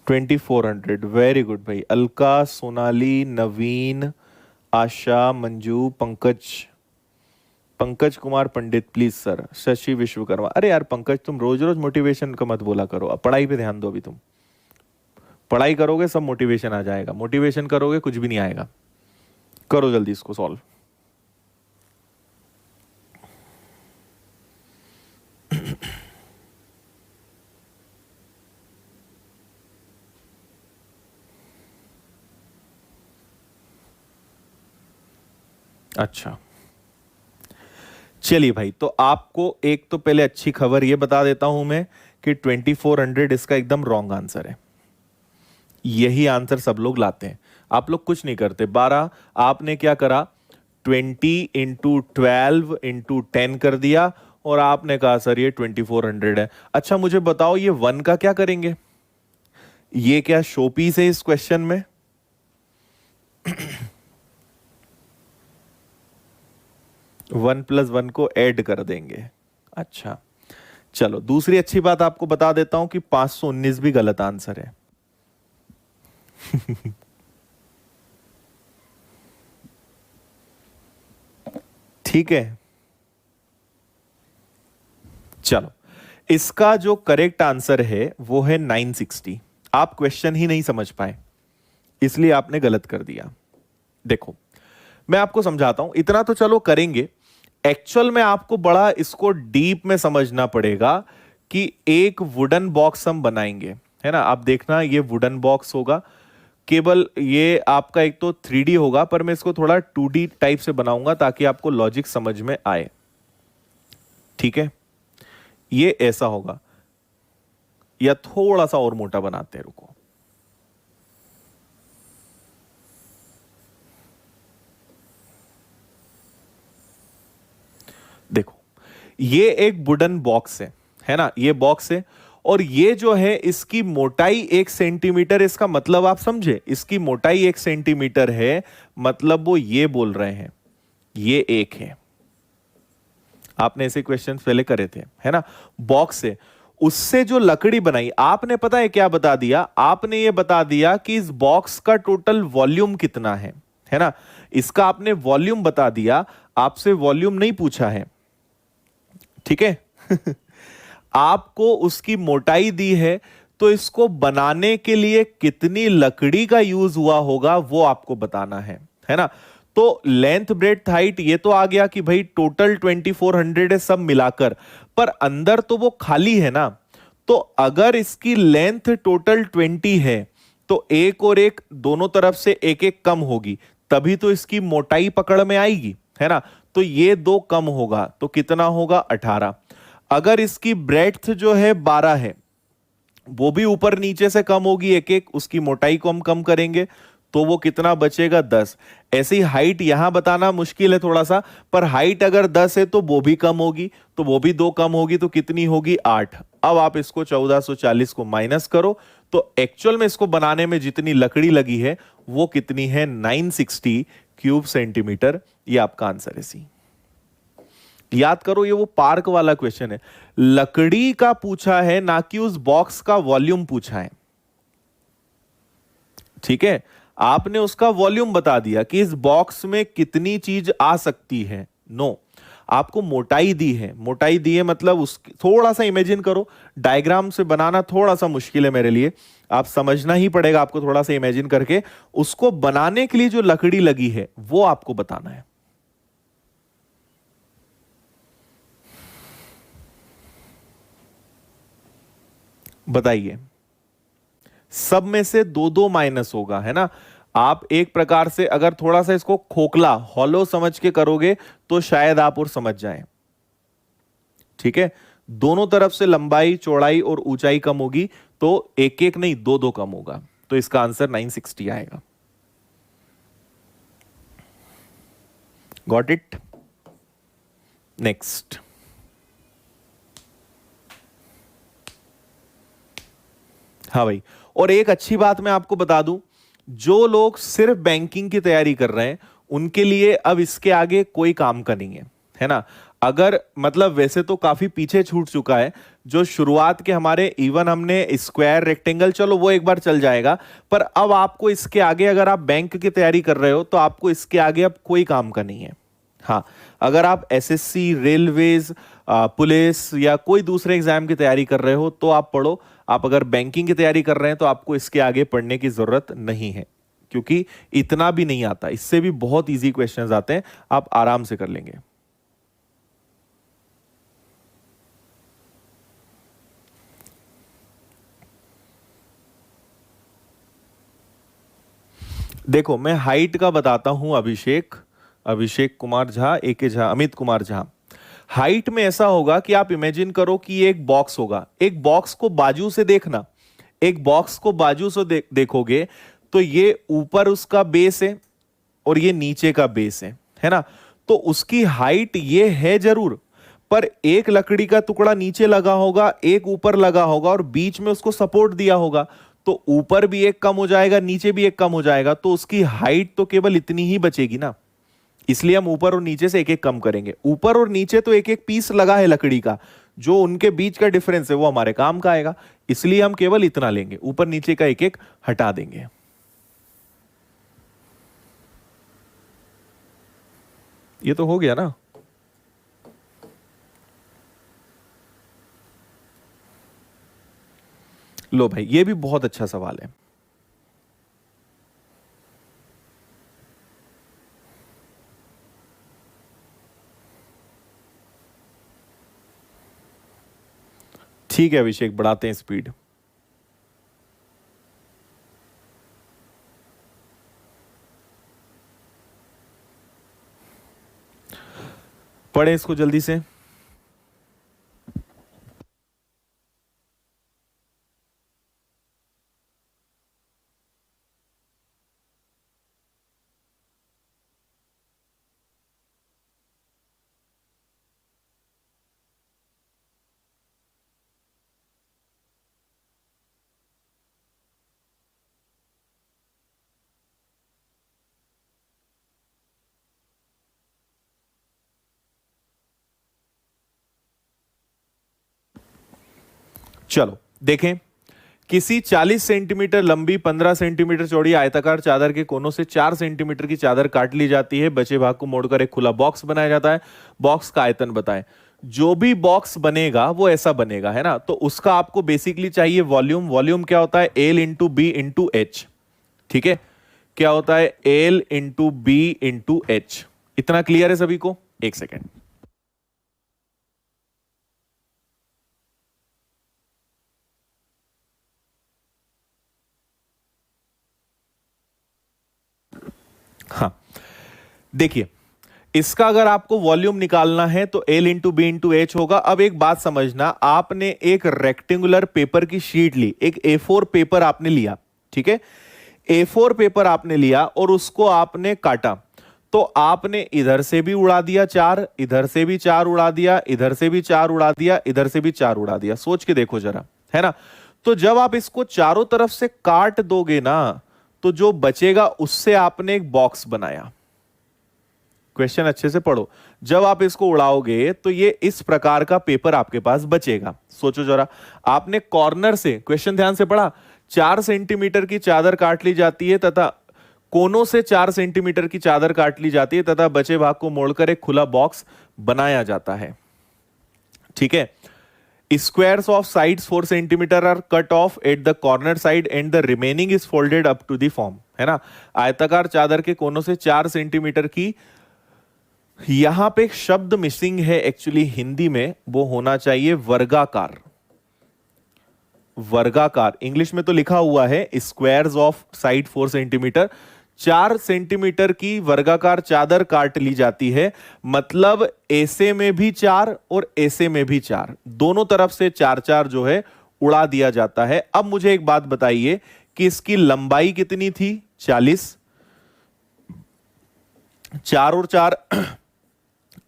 2400, वेरी गुड भाई। अलका, सोनाली, नवीन, आशा, मंजू, पंकज, पंकज कुमार पंडित प्लीज सर, शशि विश्वकर्मा। अरे यार पंकज, तुम रोज रोज मोटिवेशन का मत बोला करो, अब पढ़ाई पे ध्यान दो। अभी तुम पढ़ाई करोगे सब मोटिवेशन आ जाएगा, मोटिवेशन करोगे कुछ भी नहीं आएगा। करो जल्दी इसको सॉल्व। अच्छा चलिए भाई, तो आपको एक तो पहले अच्छी खबर ये बता देता हूं मैं कि 2400 इसका एकदम रॉन्ग आंसर है। यही आंसर सब लोग लाते हैं, आप लोग कुछ नहीं करते। 12 आपने क्या करा, 20 इंटू 12 इंटू 10 कर दिया और आपने कहा सर ये 2400 है। अच्छा मुझे बताओ ये 1 का क्या करेंगे? ये क्या शोपीस है इस क्वेश्चन में? 1 + 1 को ऐड कर देंगे। अच्छा चलो, दूसरी अच्छी बात आपको बता देता हूं कि 519 भी गलत आंसर है। ठीक है, चलो इसका जो करेक्ट आंसर है वो है 960। आप क्वेश्चन ही नहीं समझ पाए इसलिए आपने गलत कर दिया। देखो मैं आपको समझाता हूं, इतना तो चलो करेंगे, एक्चुअल में आपको बड़ा इसको डीप में समझना पड़ेगा कि एक वुडन बॉक्स हम बनाएंगे, है ना। आप देखना ये वुडन बॉक्स होगा, केवल ये आपका एक तो 3D होगा, पर मैं इसको थोड़ा 2D टाइप से बनाऊंगा ताकि आपको लॉजिक समझ में आए। ठीक है, ये ऐसा होगा, या थोड़ा सा और मोटा बनाते हैं, रुको। देखो ये एक वुडन बॉक्स है ना, ये बॉक्स है और ये जो है इसकी मोटाई 1 सेंटीमीटर। इसका मतलब आप समझे, इसकी मोटाई 1 सेंटीमीटर है, मतलब वो ये बोल रहे हैं ये एक है। आपने ऐसे क्वेश्चंस पहले करे थे, है ना। बॉक्स है, उससे जो लकड़ी बनाई आपने, पता है क्या बता दिया आपने? ये बता दिया कि इस बॉक्स का टोटल वॉल्यूम कितना है ना। इसका आपने वॉल्यूम बता दिया, आपसे वॉल्यूम नहीं पूछा है, ठीक है। आपको उसकी मोटाई दी है, तो इसको बनाने के लिए कितनी लकड़ी का यूज हुआ होगा वो आपको बताना है ना। तो लेंथ ब्रेड्थ हाइट ये तो आ गया कि भाई टोटल 2400 है सब मिलाकर, पर अंदर तो वो खाली है ना। तो अगर इसकी लेंथ टोटल 20 है, तो एक और एक दोनों तरफ से एक एक कम होगी, तभी तो इसकी मोटाई पकड़ में आएगी, है ना। तो ये दो कम होगा, तो कितना होगा 18। अगर इसकी ब्रेड्थ जो है 12 है, वो भी ऊपर नीचे से कम होगी एक एक, उसकी मोटाई को हम कम करेंगे, तो वो कितना बचेगा 10। ऐसी हाइट यहां बताना मुश्किल है थोड़ा सा, पर हाइट अगर 10 है तो वो भी कम होगी, तो वो भी दो कम होगी, तो कितनी होगी 8। अब आप इसको 1440 को माइनस करो, तो एक्चुअल में इसको बनाने में जितनी लकड़ी लगी है वो कितनी है 960 क्यूब सेंटीमीटर। ये आपका आंसर है सी। याद करो, ये वो पार्क वाला क्वेश्चन है, लकड़ी का पूछा है ना कि उस बॉक्स का वॉल्यूम पूछा है, ठीक है। आपने उसका वॉल्यूम बता दिया कि इस बॉक्स में कितनी चीज आ सकती है, नो। आपको मोटाई दी है, मोटाई दी है मतलब उसकी थोड़ा सा इमेजिन करो, डायग्राम से बनाना थोड़ा सा मुश्किल है मेरे लिए, आप समझना ही पड़ेगा आपको थोड़ा सा इमेजिन करके। उसको बनाने के लिए जो लकड़ी लगी है वो आपको बताना है। बताइए, सब में से दो दो माइनस होगा, है ना। आप एक प्रकार से अगर थोड़ा सा इसको खोखला हॉलो समझ के करोगे तो शायद आप और समझ जाएं, ठीक है। दोनों तरफ से लंबाई चौड़ाई और ऊंचाई कम होगी, तो एक एक नहीं दो दो कम होगा, तो इसका आंसर 960 आएगा। Got it. नेक्स्ट। हाँ भाई, और एक अच्छी बात मैं आपको बता दूं, जो लोग सिर्फ बैंकिंग की तैयारी कर रहे हैं उनके लिए अब इसके आगे कोई काम का नहीं है ना। अगर मतलब वैसे तो काफी पीछे छूट चुका है, जो शुरुआत के हमारे इवन हमने स्क्वायर रेक्टेंगल, चलो वो एक बार चल जाएगा, पर अब आपको इसके आगे अगर आप बैंक की तैयारी कर रहे हो तो आपको इसके आगे अब कोई काम का नहीं है। हाँ, अगर आप एसएससी, रेलवेज, पुलिस या कोई दूसरे एग्जाम की तैयारी कर रहे हो तो आप पढ़ो। आप अगर बैंकिंग की तैयारी कर रहे हैं तो आपको इसके आगे पढ़ने की जरूरत नहीं है, क्योंकि इतना भी नहीं आता, इससे भी बहुत इजी क्वेश्चंस आते हैं, आप आराम से कर लेंगे। देखो, मैं हाइट का बताता हूं। अभिषेक अभिषेक कुमार झा, ए झा, अमित कुमार झा। हाइट में ऐसा होगा कि आप इमेजिन करो कि ये एक बॉक्स होगा, एक बॉक्स को बाजू से देखना, एक बॉक्स को बाजू से देखोगे तो ये ऊपर उसका बेस है और ये नीचे का बेस है ना। तो उसकी हाइट ये है जरूर, पर एक लकड़ी का टुकड़ा नीचे लगा होगा, एक ऊपर लगा होगा और बीच में उसको सपोर्ट दिया होगा, तो ऊपर भी एक कम हो जाएगा, नीचे भी एक कम हो जाएगा, तो उसकी हाइट तो केवल इतनी ही बचेगी ना। इसलिए हम ऊपर और नीचे से एक एक कम करेंगे। ऊपर और नीचे तो एक एक पीस लगा है लकड़ी का, जो उनके बीच का डिफरेंस है वो हमारे काम का आएगा, इसलिए हम केवल इतना लेंगे, ऊपर नीचे का एक एक हटा देंगे। ये तो हो गया ना। लो भाई, ये भी बहुत अच्छा सवाल है। ठीक है अभिषेक, बढ़ाते हैं स्पीड। पढ़े इसको जल्दी से। चलो देखें, किसी 40 सेंटीमीटर लंबी 15 सेंटीमीटर चौड़ी आयताकार चादर के कोनों से 4 सेंटीमीटर की चादर काट ली जाती है, बचे भाग को मोड़कर एक खुला बॉक्स बनाया जाता है, बॉक्स का आयतन बताएं। जो भी बॉक्स बनेगा वो ऐसा बनेगा, है ना, तो उसका आपको बेसिकली चाहिए वॉल्यूम। वॉल्यूम क्या होता है? L into B into H. ठीक है, क्या होता है? L into B into H. इतना क्लियर है सभी को? एक सेकेंड। हाँ, देखिए, इसका अगर आपको वॉल्यूम निकालना है तो L into B into H होगा। अब एक बात समझना, आपने एक रेक्टेंगुलर पेपर की शीट ली, एक A4 पेपर आपने लिया, ठीक है, A4 पेपर आपने लिया और उसको आपने काटा, तो आपने इधर से भी उड़ा दिया चार, इधर से भी चार उड़ा दिया, इधर से भी चार उड़ा दिया, इधर से भी चार उड़ा दिया। सोच के देखो जरा, है ना। तो जब आप इसको चारों तरफ से काट दोगे ना, तो जो बचेगा उससे आपने एक बॉक्स बनाया। क्वेश्चन अच्छे से पढ़ो। जब आप इसको उड़ाओगे तो ये इस प्रकार का पेपर आपके पास बचेगा। सोचो जरा, आपने कॉर्नर से, क्वेश्चन ध्यान से पढ़ा, 4 सेंटीमीटर की चादर काट ली जाती है तथा कोनों से 4 सेंटीमीटर की चादर काट ली जाती है तथा बचे भाग को मोड़कर एक खुला बॉक्स बनाया जाता है। ठीक है, squares of sides 4 centimeter are cut off at the corner side and the remaining is folded up to the form, है ना। आयताकार चादर के कोनों से 4 सेंटीमीटर की, यहां पे एक शब्द मिसिंग है एक्चुअली हिंदी में, वो होना चाहिए वर्गाकार। वर्गाकार इंग्लिश में तो लिखा हुआ है squares of side 4 centimetre, 4 centimetre की वर्गाकार चादर काट ली जाती है, मतलब ऐसे में भी 4 और ऐसे में भी 4, दोनों तरफ से 4 4 जो है उड़ा दिया जाता है। अब मुझे एक बात बताइए कि इसकी लंबाई कितनी थी? 40, 4 और 4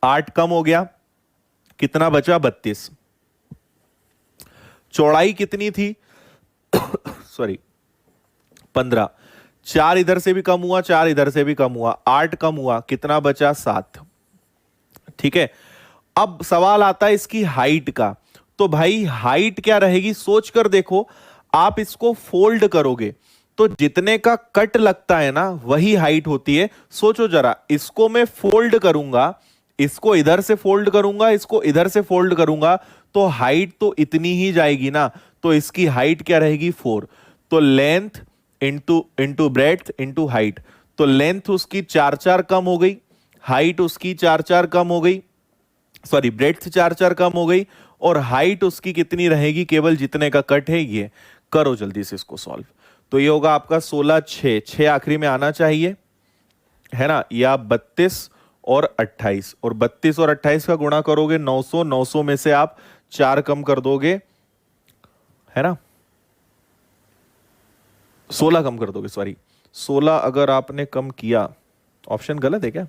8 कम हो गया, कितना बचा? 32। चौड़ाई कितनी थी? सॉरी, 15। 4 इधर से भी कम हुआ, 4 इधर से भी कम हुआ, 8 कम हुआ, कितना बचा? 7। ठीक है, अब सवाल आता है इसकी हाइट का। तो भाई हाइट क्या रहेगी? सोच कर देखो, आप इसको फोल्ड करोगे तो जितने का कट लगता है ना वही हाइट होती है। सोचो जरा, इसको मैं फोल्ड करूंगा, इसको इधर से फोल्ड करूंगा, इसको इधर से फोल्ड करूंगा, तो हाइट तो इतनी ही जाएगी ना। तो इसकी हाइट क्या रहेगी? 4। तो length into into breadth into height, तो लेंथ उसकी 4 4 कम हो गई, हाइट उसकी 4 4 कम हो गई, सॉरी ब्रेड्थ 4 4 कम हो गई, और हाइट उसकी कितनी रहेगी? केवल जितने का कट है ये। करो जल्दी से इसको सॉल्व। तो ये होगा आपका 16 6, 6 आखिरी में आना चाहिए, है ना, या 32 और 28, और 32 और 28 का गुणा करोगे 900, 900 में से आप 4 कम कर दोगे, है ना, 16 कम कर दोगे, सॉरी 16 अगर आपने कम किया, ऑप्शन गलत है क्या?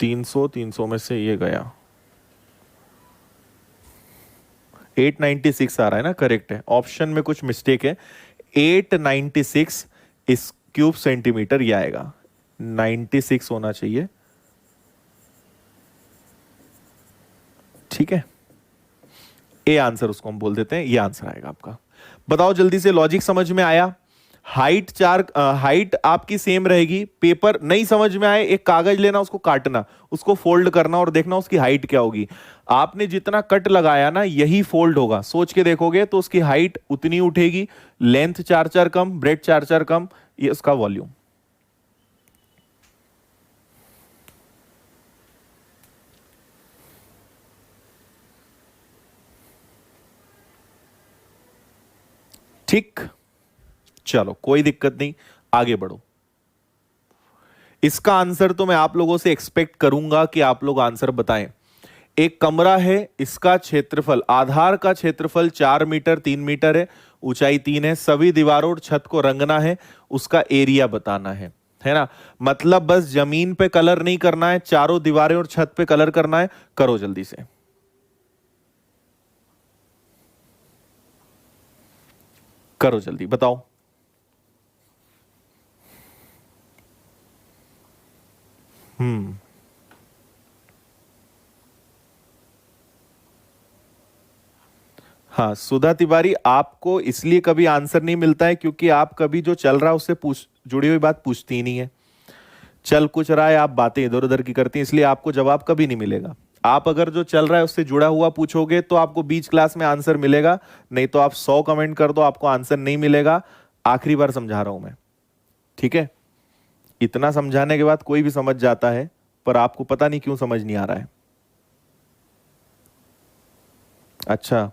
300, 300 में से ये गया 896 आ रहा है ना, करेक्ट है, ऑप्शन में कुछ मिस्टेक है, 896 इस क्यूब सेंटीमीटर ये आएगा, 96 होना चाहिए। ठीक है, ए आंसर उसको हम बोल देते हैं, ये आंसर आएगा आपका। बताओ जल्दी से, लॉजिक समझ में आया? हाइट हाइट आपकी सेम रहेगी। पेपर नहीं समझ में आए, एक कागज लेना, उसको काटना, उसको फोल्ड करना और देखना उसकी हाइट क्या होगी। आपने जितना कट लगाया ना यही फोल्ड होगा। सोच के देखोगे तो उसकी हाइट उतनी उठेगी, लेंथ 4 4 कम, ब्रेड 4 4 कम, ये उसका वॉल्यूम। ठीक, चलो कोई दिक्कत नहीं, आगे बढ़ो। इसका आंसर तो मैं आप लोगों से एक्सपेक्ट करूंगा कि आप लोग आंसर बताएं। एक कमरा है, इसका क्षेत्रफल, आधार का क्षेत्रफल 4 मीटर 3 मीटर है, ऊंचाई 3 है, सभी दीवारों और छत को रंगना है, उसका एरिया बताना है ना। मतलब बस जमीन पे कलर नहीं करना है, चारों दीवारें और छत पे कलर करना है। करो जल्दी से, करो जल्दी, बताओ। हम्म, हाँ सुधा तिवारी, आपको इसलिए कभी आंसर नहीं मिलता है क्योंकि आप कभी जो चल रहा है उससे पूछ जुड़ी हुई बात पूछती ही नहीं है। चल कुछ रहा है, आप बातें इधर उधर की करती हैं, इसलिए आपको जवाब कभी नहीं मिलेगा। आप अगर जो चल रहा है उससे जुड़ा हुआ पूछोगे तो आपको बीच क्लास में आंसर मिलेगा, नहीं तो आप 100 कमेंट कर दो आपको आंसर नहीं मिलेगा। आखिरी बार समझा रहा हूं मैं, ठीक है? इतना समझाने के बाद कोई भी समझ जाता है, पर आपको पता नहीं क्यों समझ नहीं आ रहा है। अच्छा,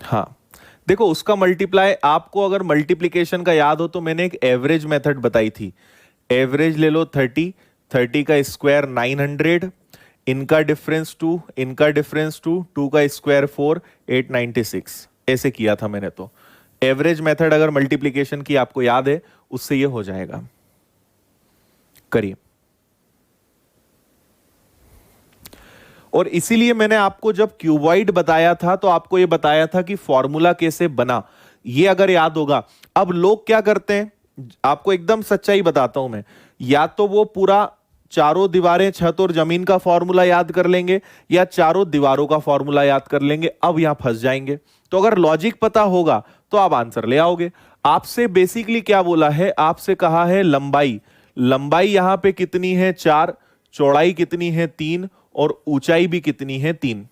हाँ देखो उसका मल्टीप्लाई, आपको अगर मल्टीप्लिकेशन का याद हो तो मैंने एक एवरेज मेथड बताई थी। एवरेज ले लो 30, 30 का स्क्वायर 900, इनका डिफरेंस 2, इनका डिफरेंस 2, 2 का स्क्वायर 4, 896, ऐसे किया था मैंने। तो एवरेज मेथड अगर मल्टीप्लिकेशन की आपको याद है, उससे ये हो जाएगा। करिए। और इसीलिए मैंने आपको जब क्यूबॉइड बताया था तो आपको यह बताया था कि फॉर्मूला कैसे बना, ये अगर याद होगा। अब लोग क्या करते हैं, आपको एकदम सच्चाई बताता हूं मैं, या तो वो पूरा चारों दीवारें, छत और जमीन का फॉर्मूला याद कर लेंगे, या चारों दीवारों का फॉर्मूला याद कर लेंगे। अब यहां फंस जाएंगे। तो अगर लॉजिक पता होगा तो आप आंसर ले आओगे। आपसे बेसिकली क्या बोला है, आपसे कहा है लंबाई, लंबाई यहां पे कितनी है 4, चौड़ाई कितनी है 3, और ऊंचाई भी कितनी है 3,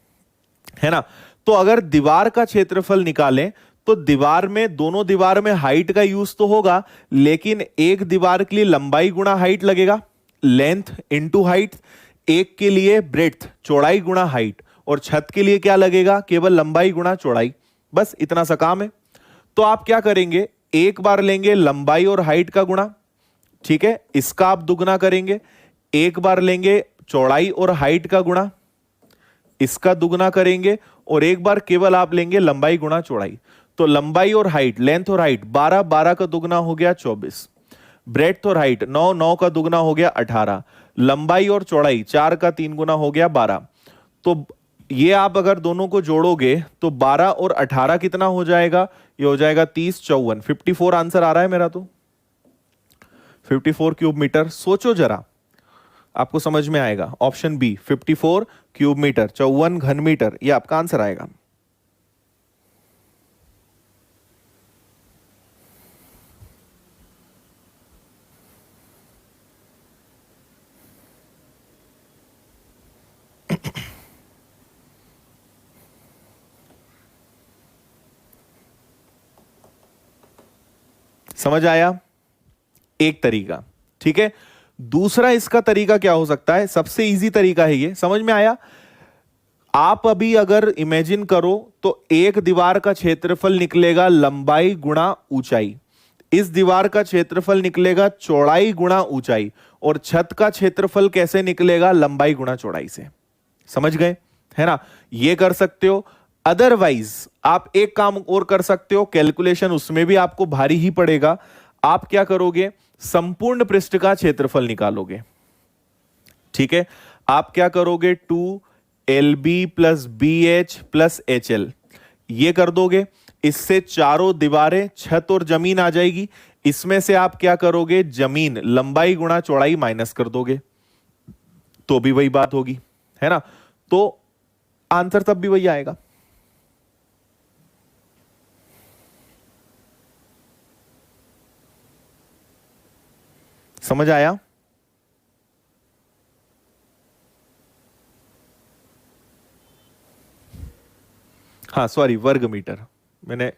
है ना? तो अगर दीवार का क्षेत्रफल निकालें तो दीवार में, दोनों दीवार में हाइट का यूज तो होगा, लेकिन एक दीवार के लिए लंबाई गुणा हाइट लगेगा, लेंथ इनटू हाइट। एक के लिए ब्रेड्थ, चौड़ाई गुणा हाइट। और छत के लिए क्या लगेगा, केवल लंबाई गुणा चौड़ाई। बस इतना सा काम है। तो आप क्या करेंगे, एक बार लेंगे लंबाई और हाइट का गुणा, ठीक है, इसका आप दुगना करेंगे। एक बार लेंगे चौड़ाई और हाइट का गुणा, इसका दुगना करेंगे। और एक बार केवल आप लेंगे लंबाई गुणा चौड़ाई। तो लंबाई और हाइट, लेंथ और हाइट 12, 12 का दुगना हो गया 24। ब्रेड्थ और हाइट 9, 9 का दुगना हो गया 18। लंबाई और चौड़ाई 4 का 3 गुना हो गया 12। तो ये आप अगर दोनों को जोड़ोगे तो 12 और 18 कितना हो जाएगा, ये हो जाएगा 30, 54, 54 आंसर आ रहा है मेरा। तो 54 क्यूब मीटर। सोचो जरा, आपको समझ में आएगा। ऑप्शन बी 54 क्यूब मीटर, 54 घन मीटर, ये आपका आंसर आएगा। समझ आया एक तरीका, ठीक है? दूसरा इसका तरीका क्या हो सकता है, सबसे इजी तरीका है ये, समझ में आया? आप अभी अगर इमेजिन करो तो एक दीवार का क्षेत्रफल निकलेगा लंबाई गुणा ऊंचाई, इस दीवार का क्षेत्रफल निकलेगा चौड़ाई गुणा ऊंचाई, और छत का क्षेत्रफल कैसे निकलेगा, लंबाई गुणा चौड़ाई से। समझ गए, है ना? ये कर सकते हो। अदरवाइज आप एक काम और कर सकते हो, कैलकुलेशन उसमें भी आपको भारी ही पड़ेगा। आप क्या करोगे, संपूर्ण पृष्ठ का क्षेत्रफल निकालोगे, ठीक है? आप क्या करोगे, 2LB plus BH plus HL, ये कर दोगे। इससे चारों दीवारें, छत और जमीन आ जाएगी। इसमें से आप क्या करोगे, जमीन लंबाई गुणा चौड़ाई माइनस कर दोगे, तो भी वही बात होगी, है ना? तो आंसर तब भी वही आएगा। समझ आया? हाँ सॉरी, वर्ग मीटर, मैंने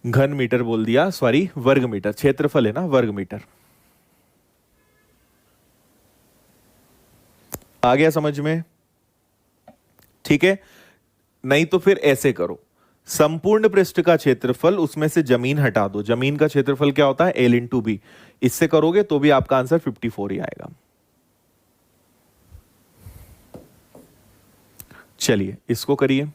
घन मीटर बोल दिया, सॉरी, वर्ग मीटर, क्षेत्रफल है ना, वर्ग मीटर। आ गया समझ में? ठीक है, नहीं तो फिर ऐसे करो, संपूर्ण पृष्ठ का क्षेत्रफल, उसमें से जमीन हटा दो। जमीन का क्षेत्रफल क्या होता है, L इंटू बी। इससे करोगे तो भी आपका आंसर 54 ही आएगा। चलिए इसको करिए।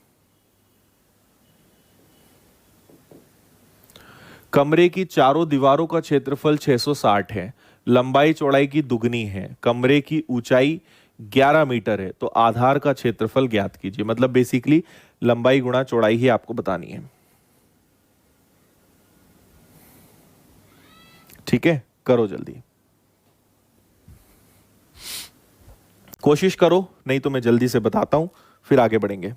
कमरे की चारों दीवारों का क्षेत्रफल 660 है, लंबाई चौड़ाई की दुगनी है, कमरे की ऊंचाई 11 मीटर है, तो आधार का क्षेत्रफल ज्ञात कीजिए। मतलब बेसिकली लंबाई गुणा चौड़ाई ही आपको बतानी है, ठीक ठीक है, करो जल्दी, कोशिश करो, नहीं तो मैं जल्दी से बताता हूं, फिर आगे बढ़ेंगे।